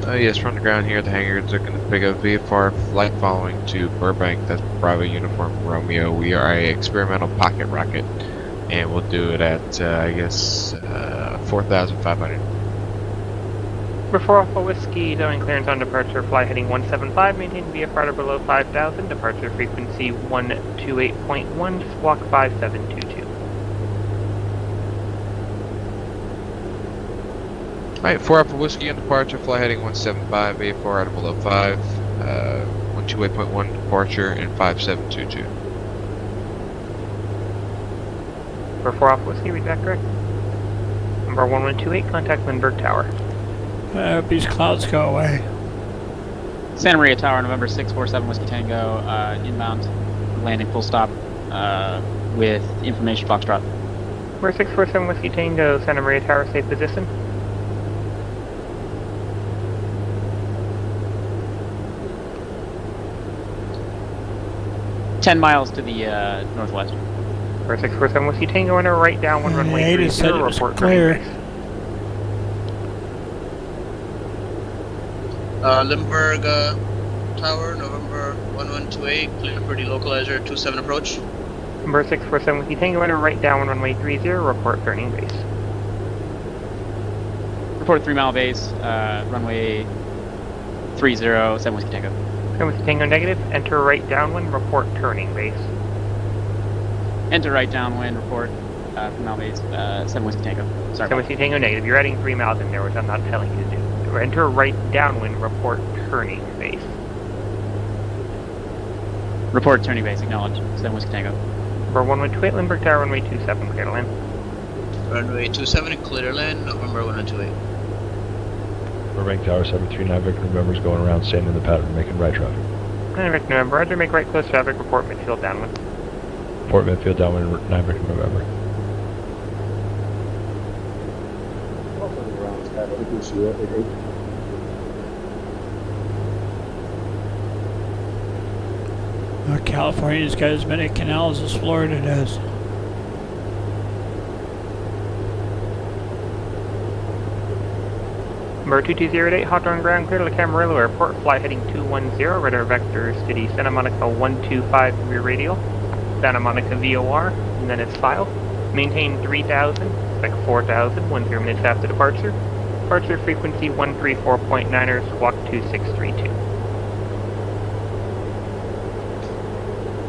Yes, from the ground here at the hangar, it's looking to pick up VFR flight following to Burbank. That's Bravo Uniform Romeo. We are a experimental pocket rocket, and we'll do it at, 4,500. Number 4 Alpha Whiskey, only clearance on departure, fly heading 175, maintain VFR below 5,000, departure frequency 128.1, squawk 5722. Alright, 4 Alpha Whiskey on departure, fly heading 175, VFR out of below 5, 128.1 departure, and 5722. Number 4 Alpha Whiskey, read that correct? Number 1128, contact Lindbergh Tower. I hope these clouds go away. Santa Maria Tower, November 647 Whiskey Tango, inbound, landing full stop, with information Foxtrot. Number 647 Whiskey Tango, Santa Maria Tower, safe position. Ten miles to the northwest. Number 647 Whiskey Tango, enter right downwind runway 30, report clear. Limburg Tower, November 1128, clear for the localizer 27 approach. Number 647 Whiskey Tango, enter right downwind runway 30, report turning base. Report 3 mile base, runway 30, 7 Whiskey Tango. 7 Whiskey Tango negative, enter right downwind, report turning base. Enter right downwind, report 3 mile base, 7 Whiskey Tango. Sorry. 7 Whiskey Tango negative, you're adding 3 miles in there, which I'm not telling you to do. Enter right downwind, report turning base. Report turning base, acknowledge, 7 Whiskey Tango. Number 1128, Lindbergh Tower, runway 27, clear to land. Runway 27, clear to land, November 1128. Burbank Tower 739, Victor November's going around, staying in the pattern, making right traffic. And Victor November, Roger, make right close traffic, report midfield downwind. Report midfield downwind, 9 Victor November. California's got as many canals as Florida does. Number 2208, hot on ground, clear to Camarillo Airport, fly heading 210, radar vectors to the Santa Monica 125 rear radial, Santa Monica VOR, and then it's filed. Maintain 3000, expect 4000, 10 minutes after departure. Departure frequency 134.9er, squawk 2632.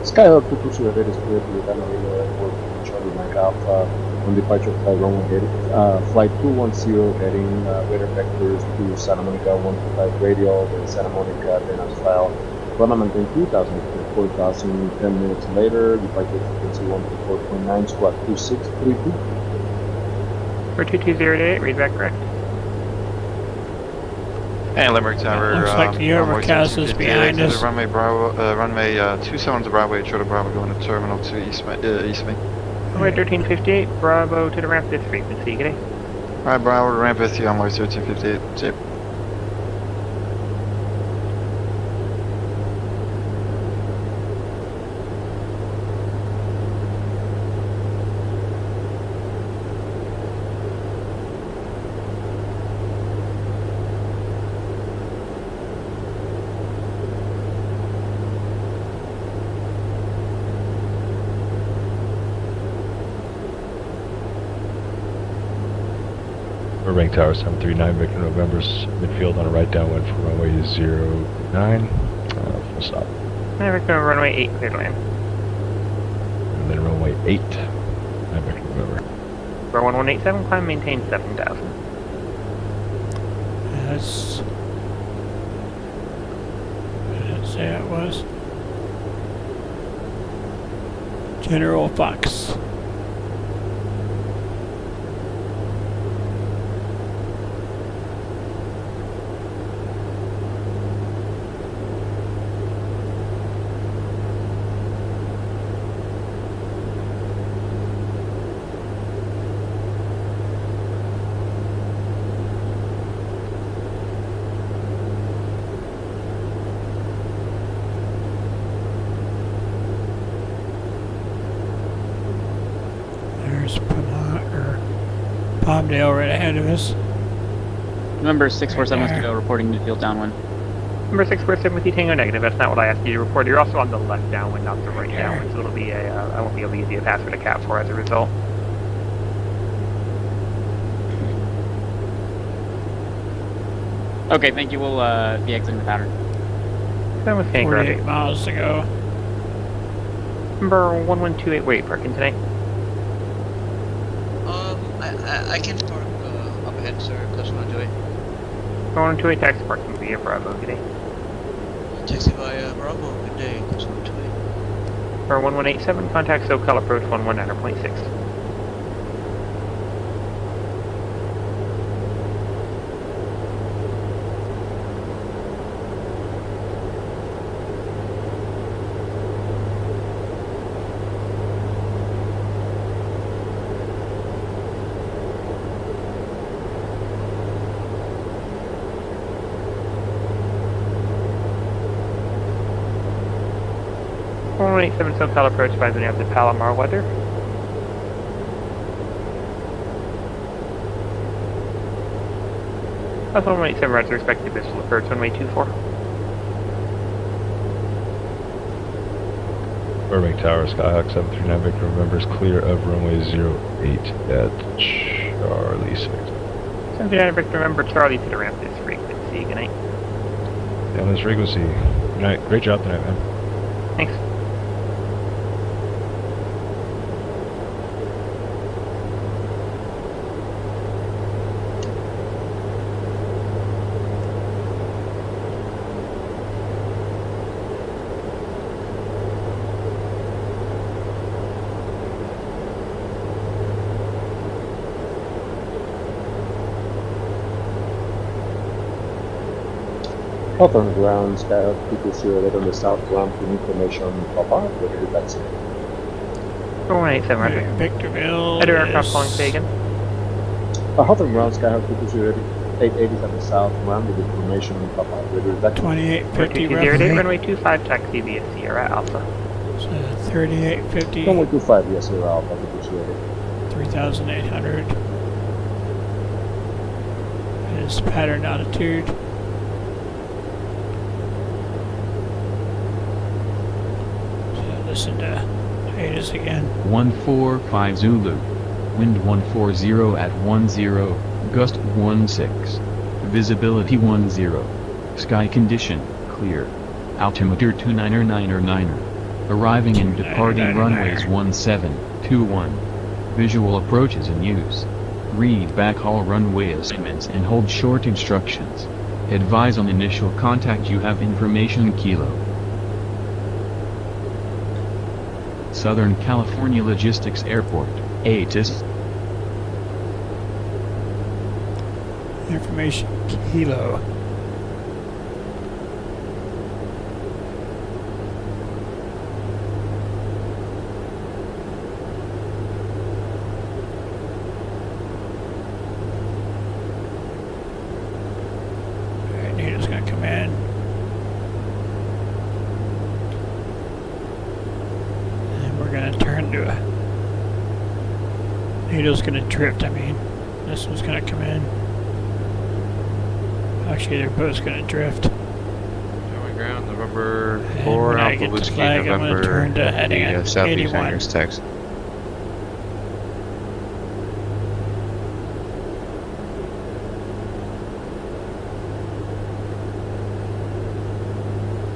Skyhawk 228 is clear to the Camarillo Airport, Charlie Mike Alpha, on departure flight runway flight 210 heading radar vectors to Santa Monica 125 radial, then Santa Monica, then as file. Runway maintain 3000, 4000, 10 minutes later, departure frequency 134.9, squawk 2632. For 2208, read back correct. And Limerick Tower. Looks like the overcast is behind us. Runway Bravo, runway 27 to Bravo, Charlie Bravo going to Terminal 2 East Main. Runway 1358, Bravo to the ramp this frequency, g'day. Alright, Bravo, ramp with you on Runway 1358. Zip. Burbank Tower 739, Victor November's midfield on a right downwind for runway 09, full stop. And Victor runway 8, clear to land. And then runway 8, 9 Victor November. For 1187, climb, maintain 7000. That's... I didn't say it was. General Fox. Palmdale right ahead of us. November 647 Right was to go, reporting midfield downwind. Number 647 with you, Tango negative. That's not what I asked you to report. You're also on the left downwind, not the right downwind, so it'll be a, I won't be able to give you a password to cap for as a result. Okay, thank you. We'll be exiting the pattern. That was Tango. 48 miles to go. Number 1128, where are you parking today? I can park up ahead, sir. That's what I'm doing. 1128 taxi parking via Bravo, good day. Taxi via Bravo, good day. That's what I'm doing. Number 1187, contact SoCal approach 119.6. SoCal approach by the name of the Palomar weather. That's 187 roger, expected visual approach, runway 24. Burbank Tower, Skyhawk 739 Victor remembers clear of runway 08 at Charlie 6. 739 Victor, remember Charlie to the ramp this frequency. Good night. Down this frequency. Good night. Great job tonight, man. Thanks. Out on the ground, Skyhawk 220 on the south ramp with information pop up, ready to taxi. 187 roger. Victorville. Header aircraft calling Fagan. Out on the ground, Skyhawk 220 880 on the south ramp with information pop up, ready to taxi. 2850 roughly. Runway 25 taxi via Sierra Alpha. So 3850. Runway 25 via Sierra Alpha 220. 3,800. Is pattern altitude. Listen to Haters again. 145 Zulu. Wind 140 at 10. Gust 16. Visibility 10. Sky condition clear. Altimeter 29er. Arriving and departing runways 1721. Visual approaches in use. Read back all runway assignments and hold short instructions. Advise on initial contact you have information Kilo. Southern California Logistics Airport, ATIS. Information Kilo. Alright, NATO's gonna come in. Turn to a NATO's gonna drift, this one's gonna come in. Actually, they're both gonna drift. Going ground, November 4, when I Alpha get the Whiskey, flag, I'm gonna November, turn to heading at Southeast 81. Anchorage, Texas.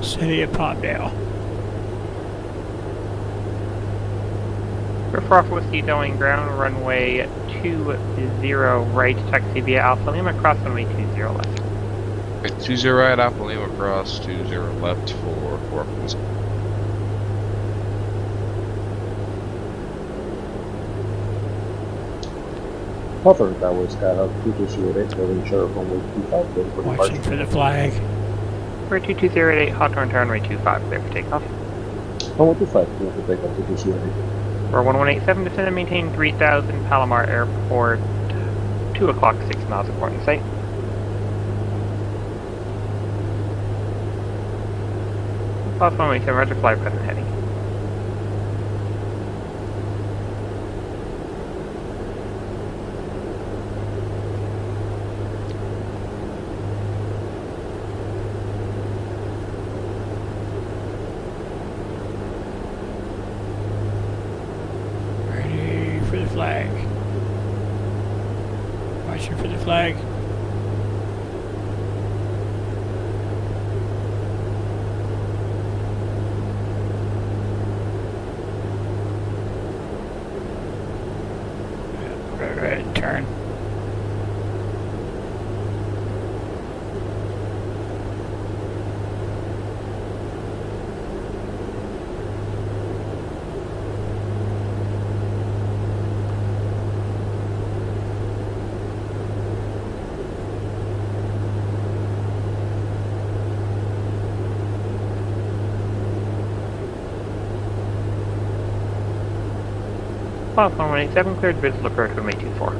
City of Palmdale. For Alpha Whiskey going ground, runway 20 right, taxi via Alpha Lima, cross runway 20 left. Okay, 20 right, Alpha Lima cross, 20 left for Alpha Whiskey. Hawthorne Tower, Skyhawk 220 holding short of runway 25, ready for departure. Watching for the flag. For 2208, Hawthorne Tower, runway 25, clear for takeoff. Runway 25, clear for takeoff 220. For 1187, descend and maintain 3000 Palomar Airport, 2 o'clock, 6 miles of boarding site. Plus 187, roger, fly present heading. Position for the flag. Right and turn. Platform 187 cleared visual approach runway 24.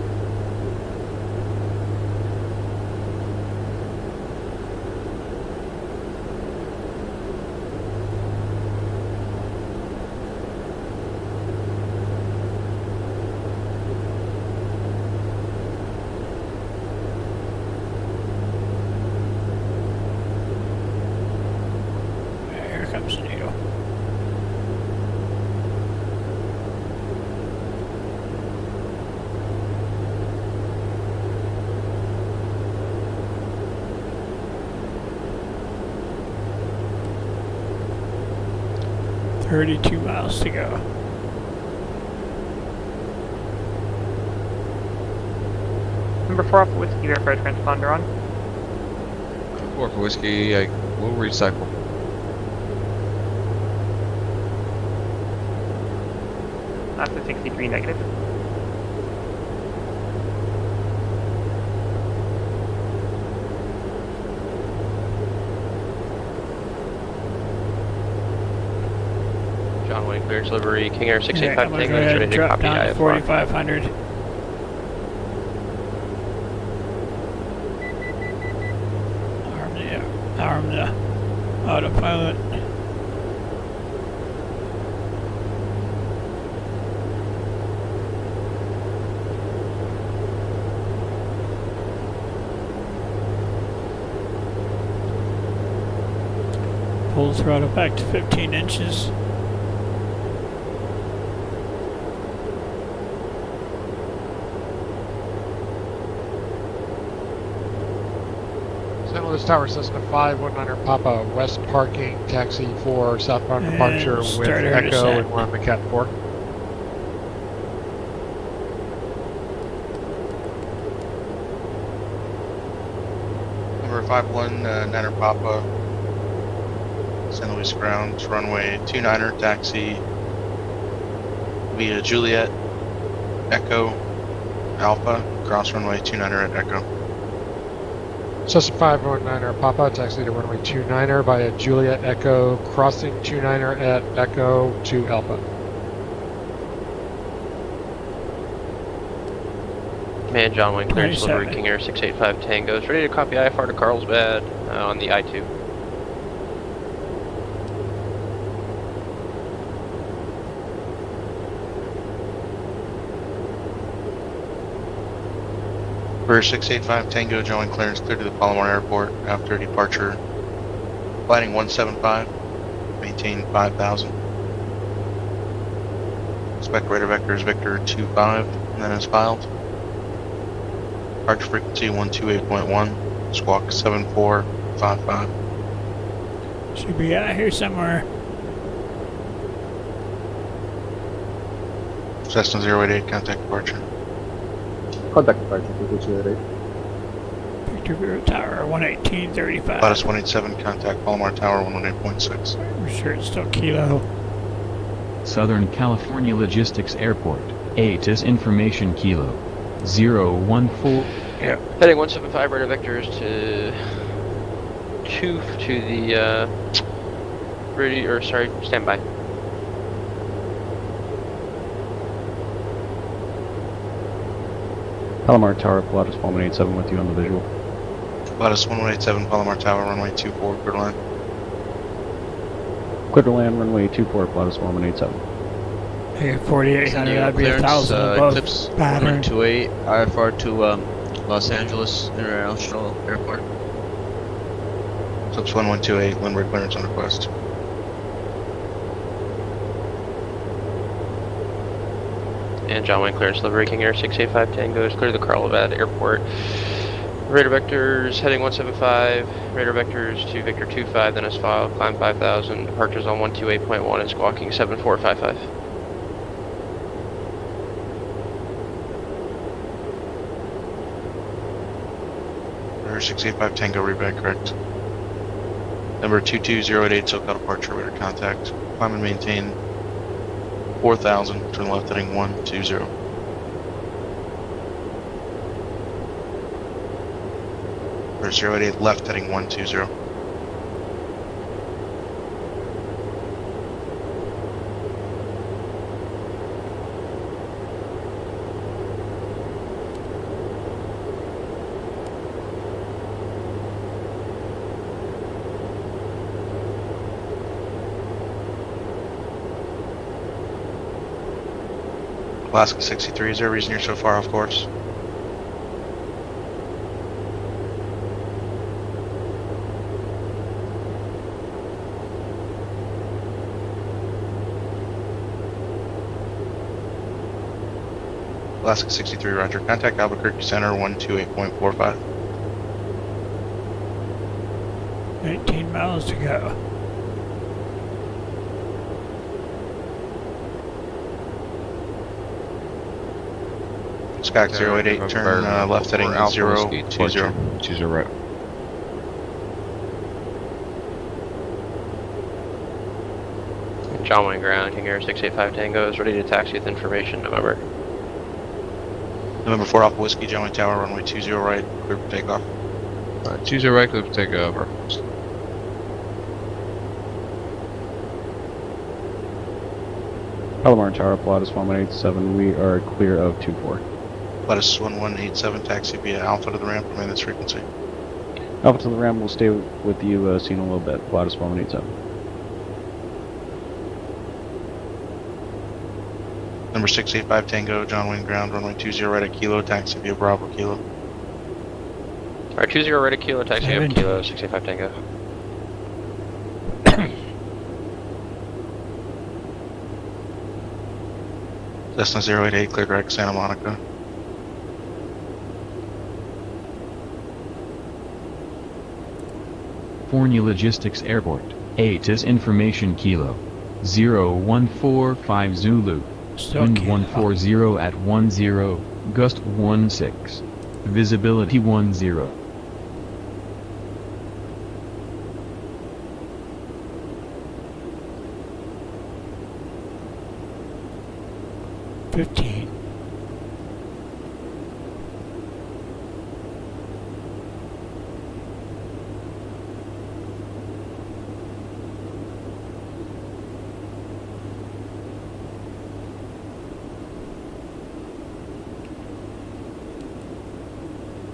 Here comes the needle. "32 miles to go." Number 4 Alpha Whiskey, verify transponder on. 4 for whiskey, I will recycle. That's a 63 negative. John Wayne cleared delivery. King Air Yeah, 685 I'm gonna Tango go is ahead ready and to drop copy down to IFR. 4,500. Arm the autopilot. Pull the throttle back to 15 inches. St. Louis Tower, Cessna 519 Papa, west parking, taxi for southbound departure with starter Echo, descent. and we're on the Cat 4. Number 519 Papa, St. Louis ground, runway 29er, taxi via Juliet, Echo, Alpha, cross runway 29er at Echo. Cessna 519 Papa, taxi to runway 29er via Juliet Echo, crossing 29er at Echo to Alpha. Command John Wayne cleared 27. delivery. King Air 685 Tango is ready to copy IFR to Carlsbad on the I-2. For 685 Tango, John Wayne clearance clear to the Palomar Airport after departure. Flighting 175, maintain 5,000. Expect radar vector is Victor 25, and then is filed. Departure frequency 128.1, squawk 7455. Should be out here somewhere. Cessna 088, contact departure. Contact departure, frequency 08. Victorville Tower 118.35. Lattice 187, contact Palomar Tower 118.6. I'm sure it's still Kilo. Southern California Logistics Airport, ATIS Information Kilo, 014. Yeah. Heading 175 radar vectors to 2 to the ready, or sorry, standby. Palomar Tower, Pilatus 187 with you on the visual. Lattice 1187, Palomar Tower, runway 24, clear line. Clear to land, runway 24, Pilatus 187. Hey, 4,800, that'd be 1,000 above Eclipse pattern. 128, IFR to Los Angeles International Airport. Eclipse 1128, Lindbergh clearance on request. And John Wayne clearance delivery, King Air 685 Tango is clear to the Carlsbad Airport. Radar vectors heading 175, radar vectors to Victor 25, then as filed, climb 5000, departures on 128.1 and squawking 7455. Radar 685 Tango, reback correct. Number 22088 SoCal departure, radar contact. Climb and maintain 4000, turn left heading 120. Radar 088 left heading 120. Alaska 63, is there a reason you're so far off course? Alaska 63, roger. Contact Albuquerque Center 128.45. 19 miles to go. Sky 088, turn left heading 020. 20 right. John Wayne ground, King Air 685 Tango is ready to taxi with information, November. November 4 Alpha Whiskey, John Wayne Tower, runway 20 right, clear for takeoff. 20 right, clear for takeoff. Palomar Tower, Pilatus 1187, we are clear of 24. Pilatus 1187, taxi via Alpha to the ramp, remain this frequency. Alpha to the ramp, we'll stay with you, see in a little bit. Pilatus 1187. Number 685 Tango, John Wayne ground, runway 20 right at Kilo, taxi via Bravo Kilo. Alright, 20 right at Kilo, taxi up Kilo, 685 Tango. Cessna 088, clear direct Santa Monica. California Logistics Airport, ATIS Information Kilo, 0145 Zulu, wind 140 at 10, gust 16, visibility 10.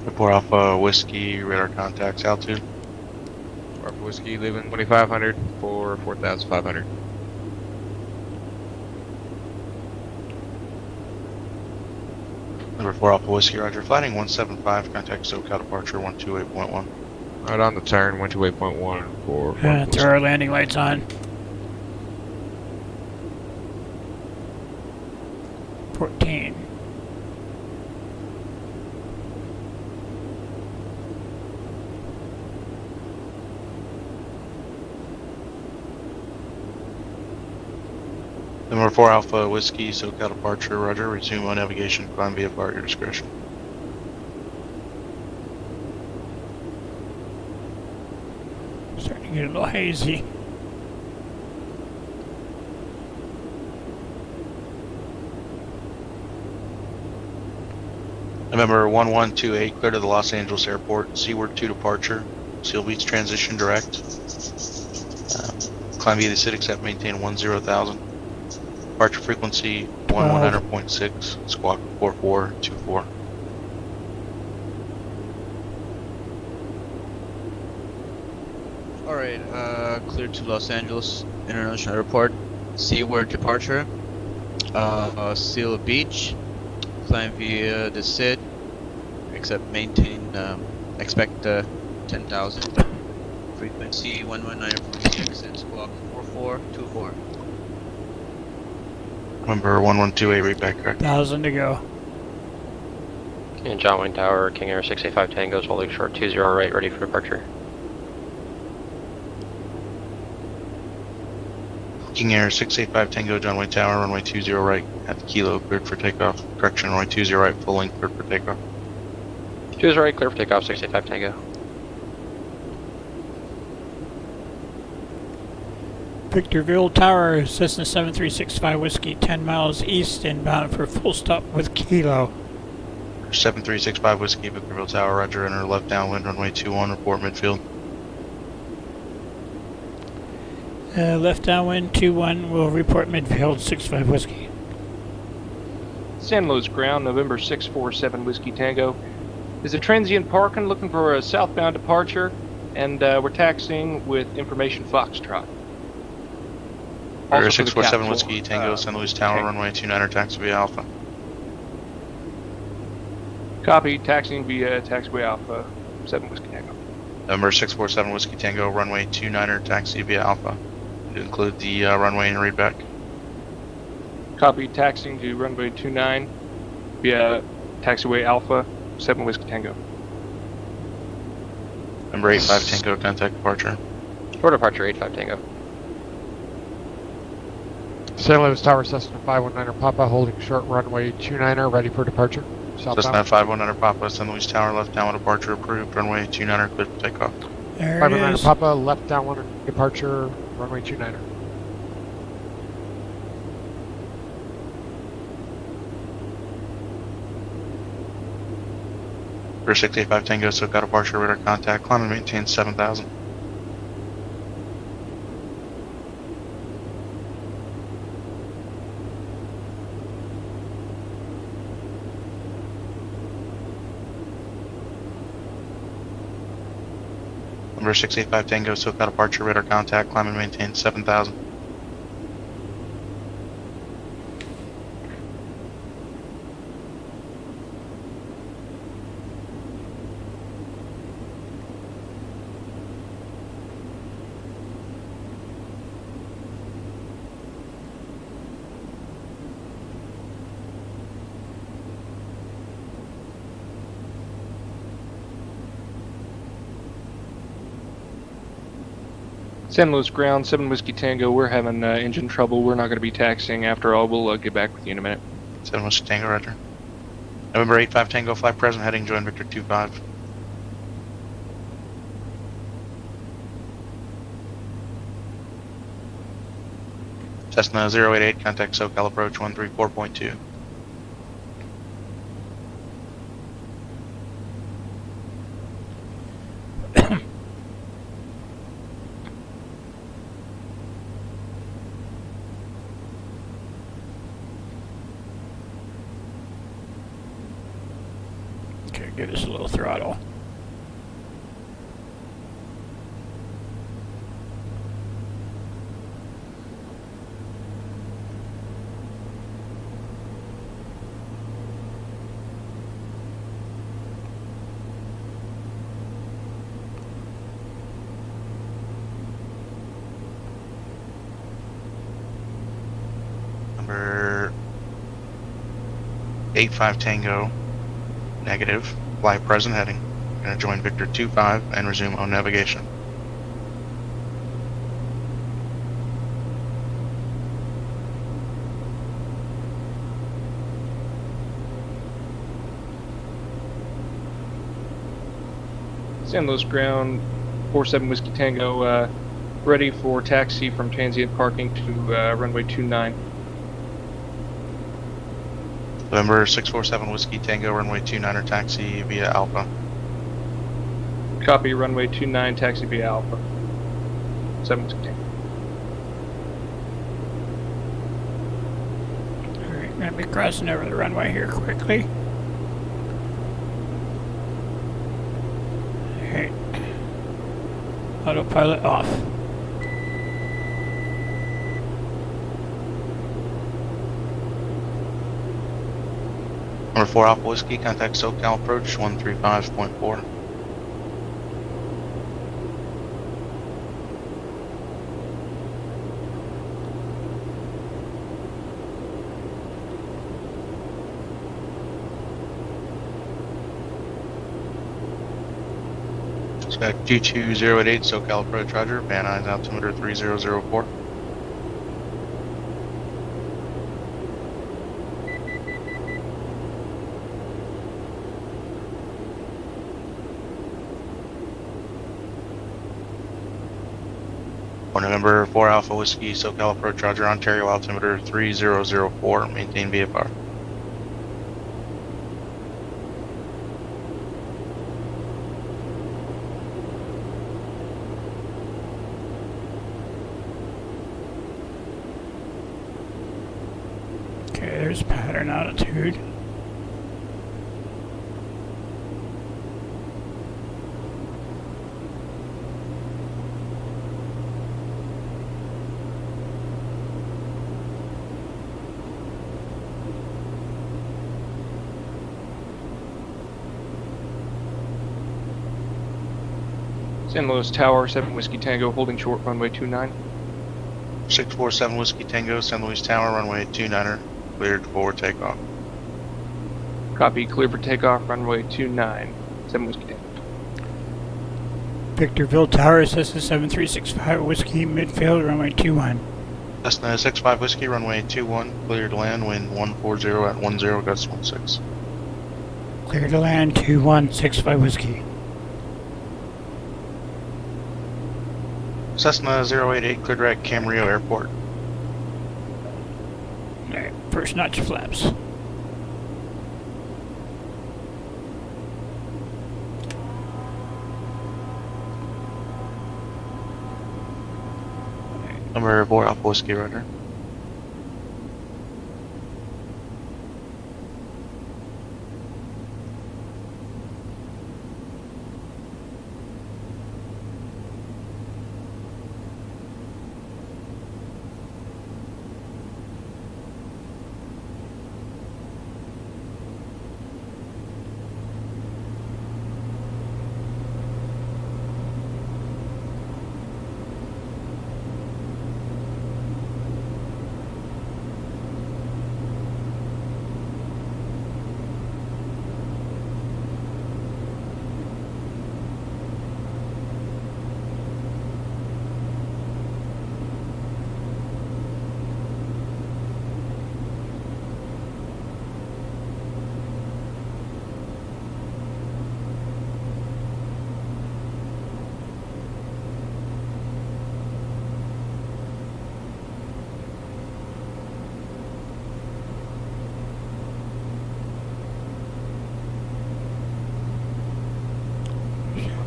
Report Alpha Whiskey, radar contacts, altitude. Alpha Whiskey, leaving 2500 for 4500. Number 4 Alpha Whiskey, roger. Flighting 175, contact SoCal departure 128.1. Right on the turn, 128.1 for... Throw our landing lights on. 14. Number 4 Alpha Whiskey, SoCal departure, roger. Resume on navigation, climb VFR at your discretion. Starting to get a little hazy. November 1128, clear to the Los Angeles Airport, Seaward 2 departure, Seal Beach transition direct. Climb via the SID, accept, maintain 10,000. Departure frequency 119.6, squawk 4424. Alright, clear to Los Angeles International Airport, Seaward departure, Seal Beach, climb via the SID, except maintain, expect 10,000, frequency 119.6 and squawk 4424. November 1128, read back correct. 1,000 to go. And John Wayne Tower, King Air 685 Tango is holding short 20 right, ready for departure. King Air 685 Tango, John Wayne Tower, runway 20 right, at the kilo, cleared for takeoff. Correction, runway 20 right, full length, cleared for takeoff. 20 right, clear for takeoff, 685 Tango. Victorville Tower, Cessna 7365 Whiskey, 10 miles east inbound for full stop with Kilo. 7365 Whiskey, Victorville Tower, roger, enter left downwind, runway 21, report midfield. Left downwind 21 will report midfield 65 Whiskey. San Luis ground, November 647 Whiskey Tango. Is a transient parking looking for a southbound departure, and we're taxiing with information Foxtrot. Air 647 Whiskey Tango, San Luis Tower, runway 29er, taxi via Alpha. Copy, taxiing via taxiway Alpha, 7 Whiskey Tango. November 647 Whiskey Tango, runway 29er, taxi via Alpha. To include the runway and readback. Copy, taxiing to runway 29 via taxiway Alpha, 7 Whiskey Tango. Number 85 Tango, contact departure. For departure, 85 Tango. San Luis Tower, Cessna 519er Papa, holding short runway 29er, ready for departure. Southbound. Cessna 519er Papa, San Luis Tower, left downwind departure approved, runway 29er, cleared for takeoff. There 519er it is. Papa, left downwind departure, runway 29er. Air 685 Tango, SoCal departure, radar contact, climb and maintain 7,000. Number 685 Tango, SoCal departure, radar contact, climb and maintain 7,000. San Luis ground, 7 Whiskey Tango, we're having engine trouble. We're not going to be taxiing after all. We'll get back with you in a minute. 7 Whiskey Tango, roger. November 85 Tango, flight present, heading join Victor 25. Cessna 088, contact SoCal approach 134.2. Okay, give us a little throttle. Number 85 Tango, negative, fly present heading. Gonna join Victor 25 and resume on navigation. San Luis ground, 47 Whiskey Tango, ready for taxi from transient parking to runway 29. November 647 Whiskey Tango, runway 29er, taxi via Alpha. Copy, runway 29, taxi via Alpha. 7 Whiskey Tango. Alright, gonna be crossing over the runway here quickly. Alright. Autopilot off. Number 4 Alpha Whiskey, contact SoCal approach 135.4. Expect 22088 SoCal approach, roger. Van Nuys altimeter 3004. For November 4 Alpha Whiskey SoCal approach, roger. Ontario altimeter 3004. Maintain VFR. Okay, there's pattern altitude. San Luis Tower, 7 Whiskey Tango, holding short, runway 29. 647 Whiskey Tango, San Luis Tower, runway 29er, cleared for takeoff. Copy, clear for takeoff, runway 29, 7 Whiskey Tango. Victorville Tower, Cessna 7365 Whiskey, midfield, runway 21. Cessna 65 Whiskey, runway 21, cleared to land, wind 140 at 10, gust 16. Clear to land, 2165 Whiskey. Cessna 088, cleared at Camarillo Airport. Alright, first notch flaps. Number 4 Alpha Whiskey, roger.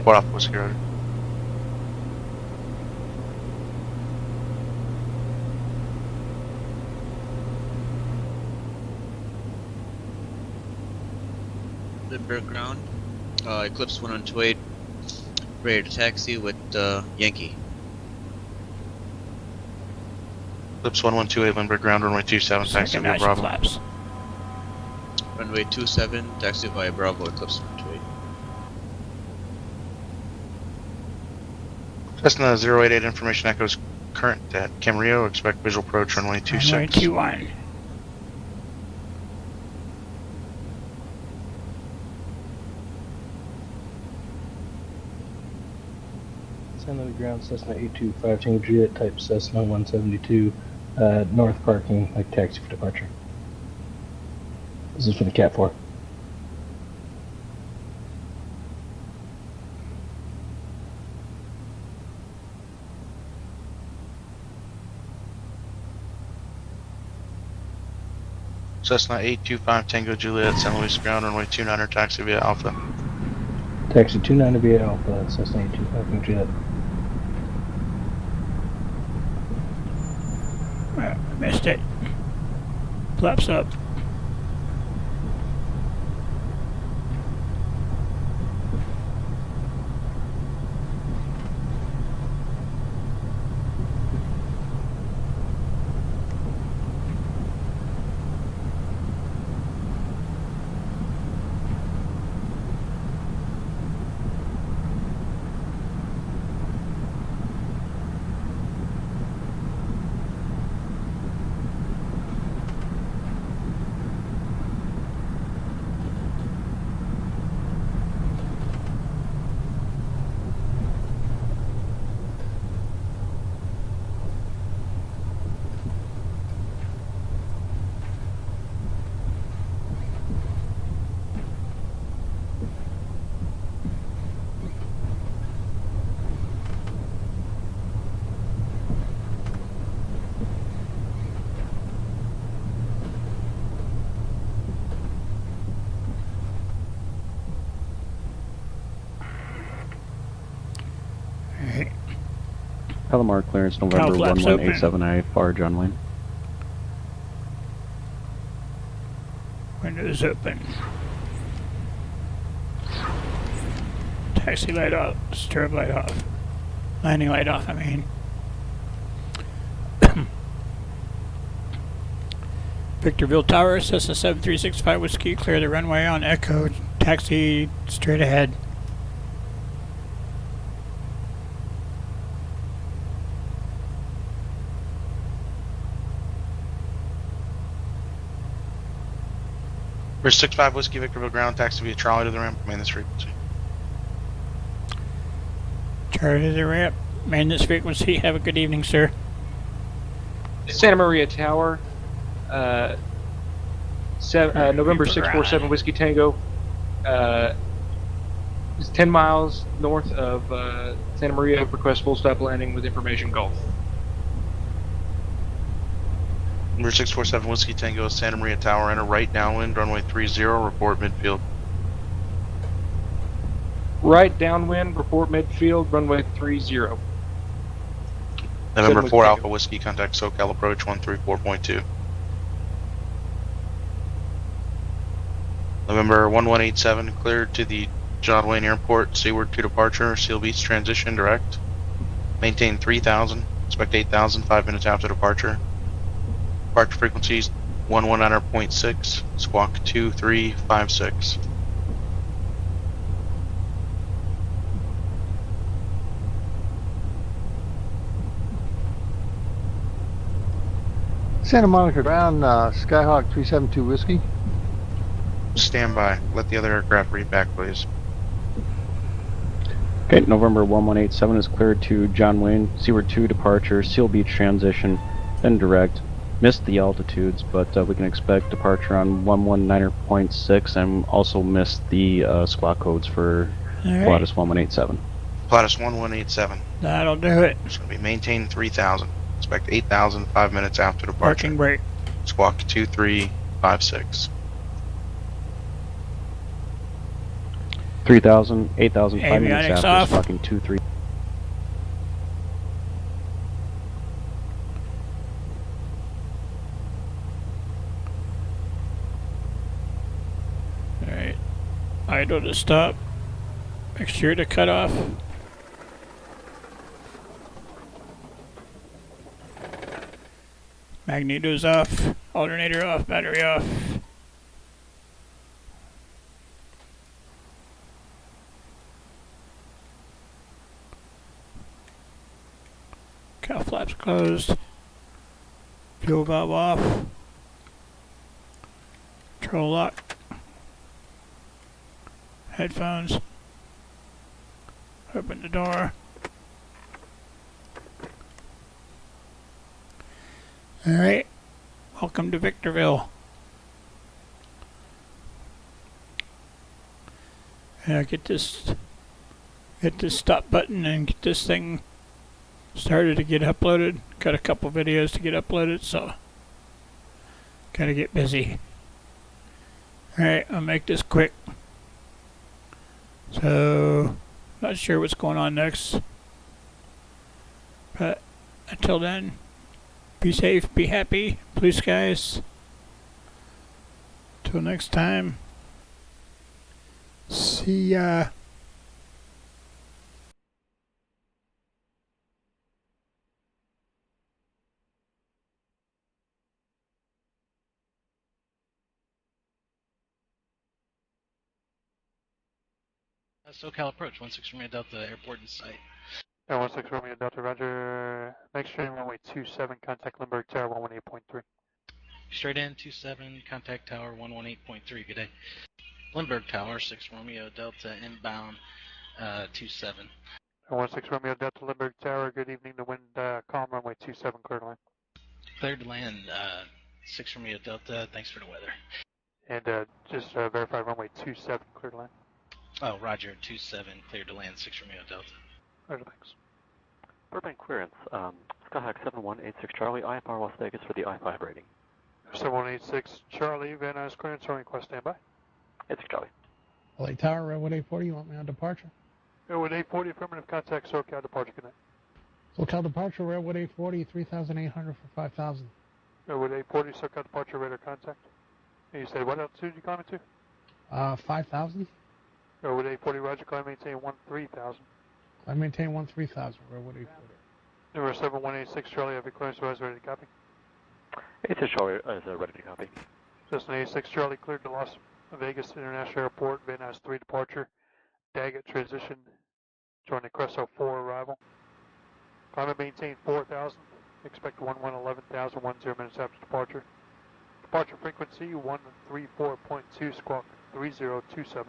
What Alpha Whiskey, roger. Lindbergh ground, Eclipse 1128, ready to taxi with Yankee. Eclipse 1128, Lindbergh ground, runway 27, taxi via Bravo. Flaps. Runway 27, taxi via Bravo, Eclipse 128. Cessna 088, information echoes current at Camarillo, expect visual approach, runway 26. Runway 21. San Luis ground, Cessna 825 Tango Juliet, type Cessna 172, north parking, like taxi for departure. This is for the Cat 4. Cessna 825 Tango Juliet, San Luis ground, runway 29er, taxi via Alpha. Taxi 29 via Alpha, Cessna 825 Tango Juliet. Missed it. Flaps up. Palomar clearance November 1187 IFR, John Wayne. Windows open. Taxi light off. Strobe light off. Landing light off, I mean. Victorville Tower, Cessna 7365 Whiskey, clear the runway on Echo. Taxi straight ahead. Bridge 65 Whiskey, Victorville ground, taxi via Charlie to the ramp, main this frequency. Charlie to the ramp, main this frequency. Have a good evening, sir. Santa Maria Tower, November 647 Whiskey Tango, is 10 miles north of Santa Maria. Request full stop landing with information Gulf. Number 647 Whiskey Tango, Santa Maria Tower, enter right downwind, runway 30, report midfield. Right downwind, report midfield, runway 30. November 4 Alpha Whiskey, contact SoCal approach 134.2. November 1187, cleared to the John Wayne Airport, seaward to departure, Seal Beach transition direct. Maintain 3000, expect 8000, 5 minutes after departure. Departure frequencies 119.6, squawk 2356. Santa Monica ground, Skyhawk 372 Whiskey. Stand by. Let the other aircraft read back, please. Okay, November 1187 is cleared to John Wayne, seaward 2 departure, Seal Beach transition, then direct. Missed the altitudes, but we can expect departure on 119.6 and also missed the squawk codes for Pilatus 1187. Pilatus 1187. That'll do it. It's going to be maintain 3000. Expect 8000, 5 minutes after departure. Parking brake. Squawk 2356. 3000, 8000, 5 minutes Avionics after, off. squawking 23. Alright. Idle to stop. Make sure to cut off. Magneto's off. Alternator off. Battery off. Cow flaps closed. Fuel valve off. Control lock. Headphones. Open the door. Alright. Welcome to Victorville. Get this stop button and get this thing started to get uploaded. Got a couple videos to get uploaded, so gotta get busy. Alright, I'll make this quick. So, not sure what's going on next. But until then, be safe, be happy, blue skies. Till next time. See ya. SoCal approach, 16 Romeo Delta, airport in sight. 16 Romeo Delta, roger. Next train, runway 27, contact Lindbergh Tower 118.3. Straight in, 27, contact tower 118.3, good day. Lindbergh Tower, 6 Romeo Delta, inbound 27. 16 Romeo Delta, Lindbergh Tower, good evening, the wind calm, runway 27, clear to land. Cleared to land, 6 Romeo Delta, thanks for the weather. And just verify runway 27, clear to land. Oh, roger, 27, cleared to land, 6 Romeo Delta. Roger, thanks. Burbank clearance, Skyhawk 7186 Charlie, IFR Las Vegas for the I-5 rating. 7186 Charlie, Van Nuys clearance, on request standby. 86 Charlie. LA Tower, Redwood 840, you want me on departure? Redwood 840, affirmative, contact SoCal, departure, good night. SoCal departure, Redwood 840, 3,800 for 5,000. Redwood 840, SoCal departure, radar contact. And you said what altitude you climbing to? 5,000. Redwood 840, roger, climb maintain 13,000. I maintain 13,000, Redwood 840. Number 7186 Charlie, have your clearance rise ready to copy. 86 Charlie is ready to copy. Cessna 86 Charlie, cleared to Las Vegas International Airport, Van Nuys 3 departure. Daggett transition, join the Creso 4 arrival. Climb and maintain 4,000, expect 11,000, 10 minutes after departure. Departure frequency 134.2, squawk 3027.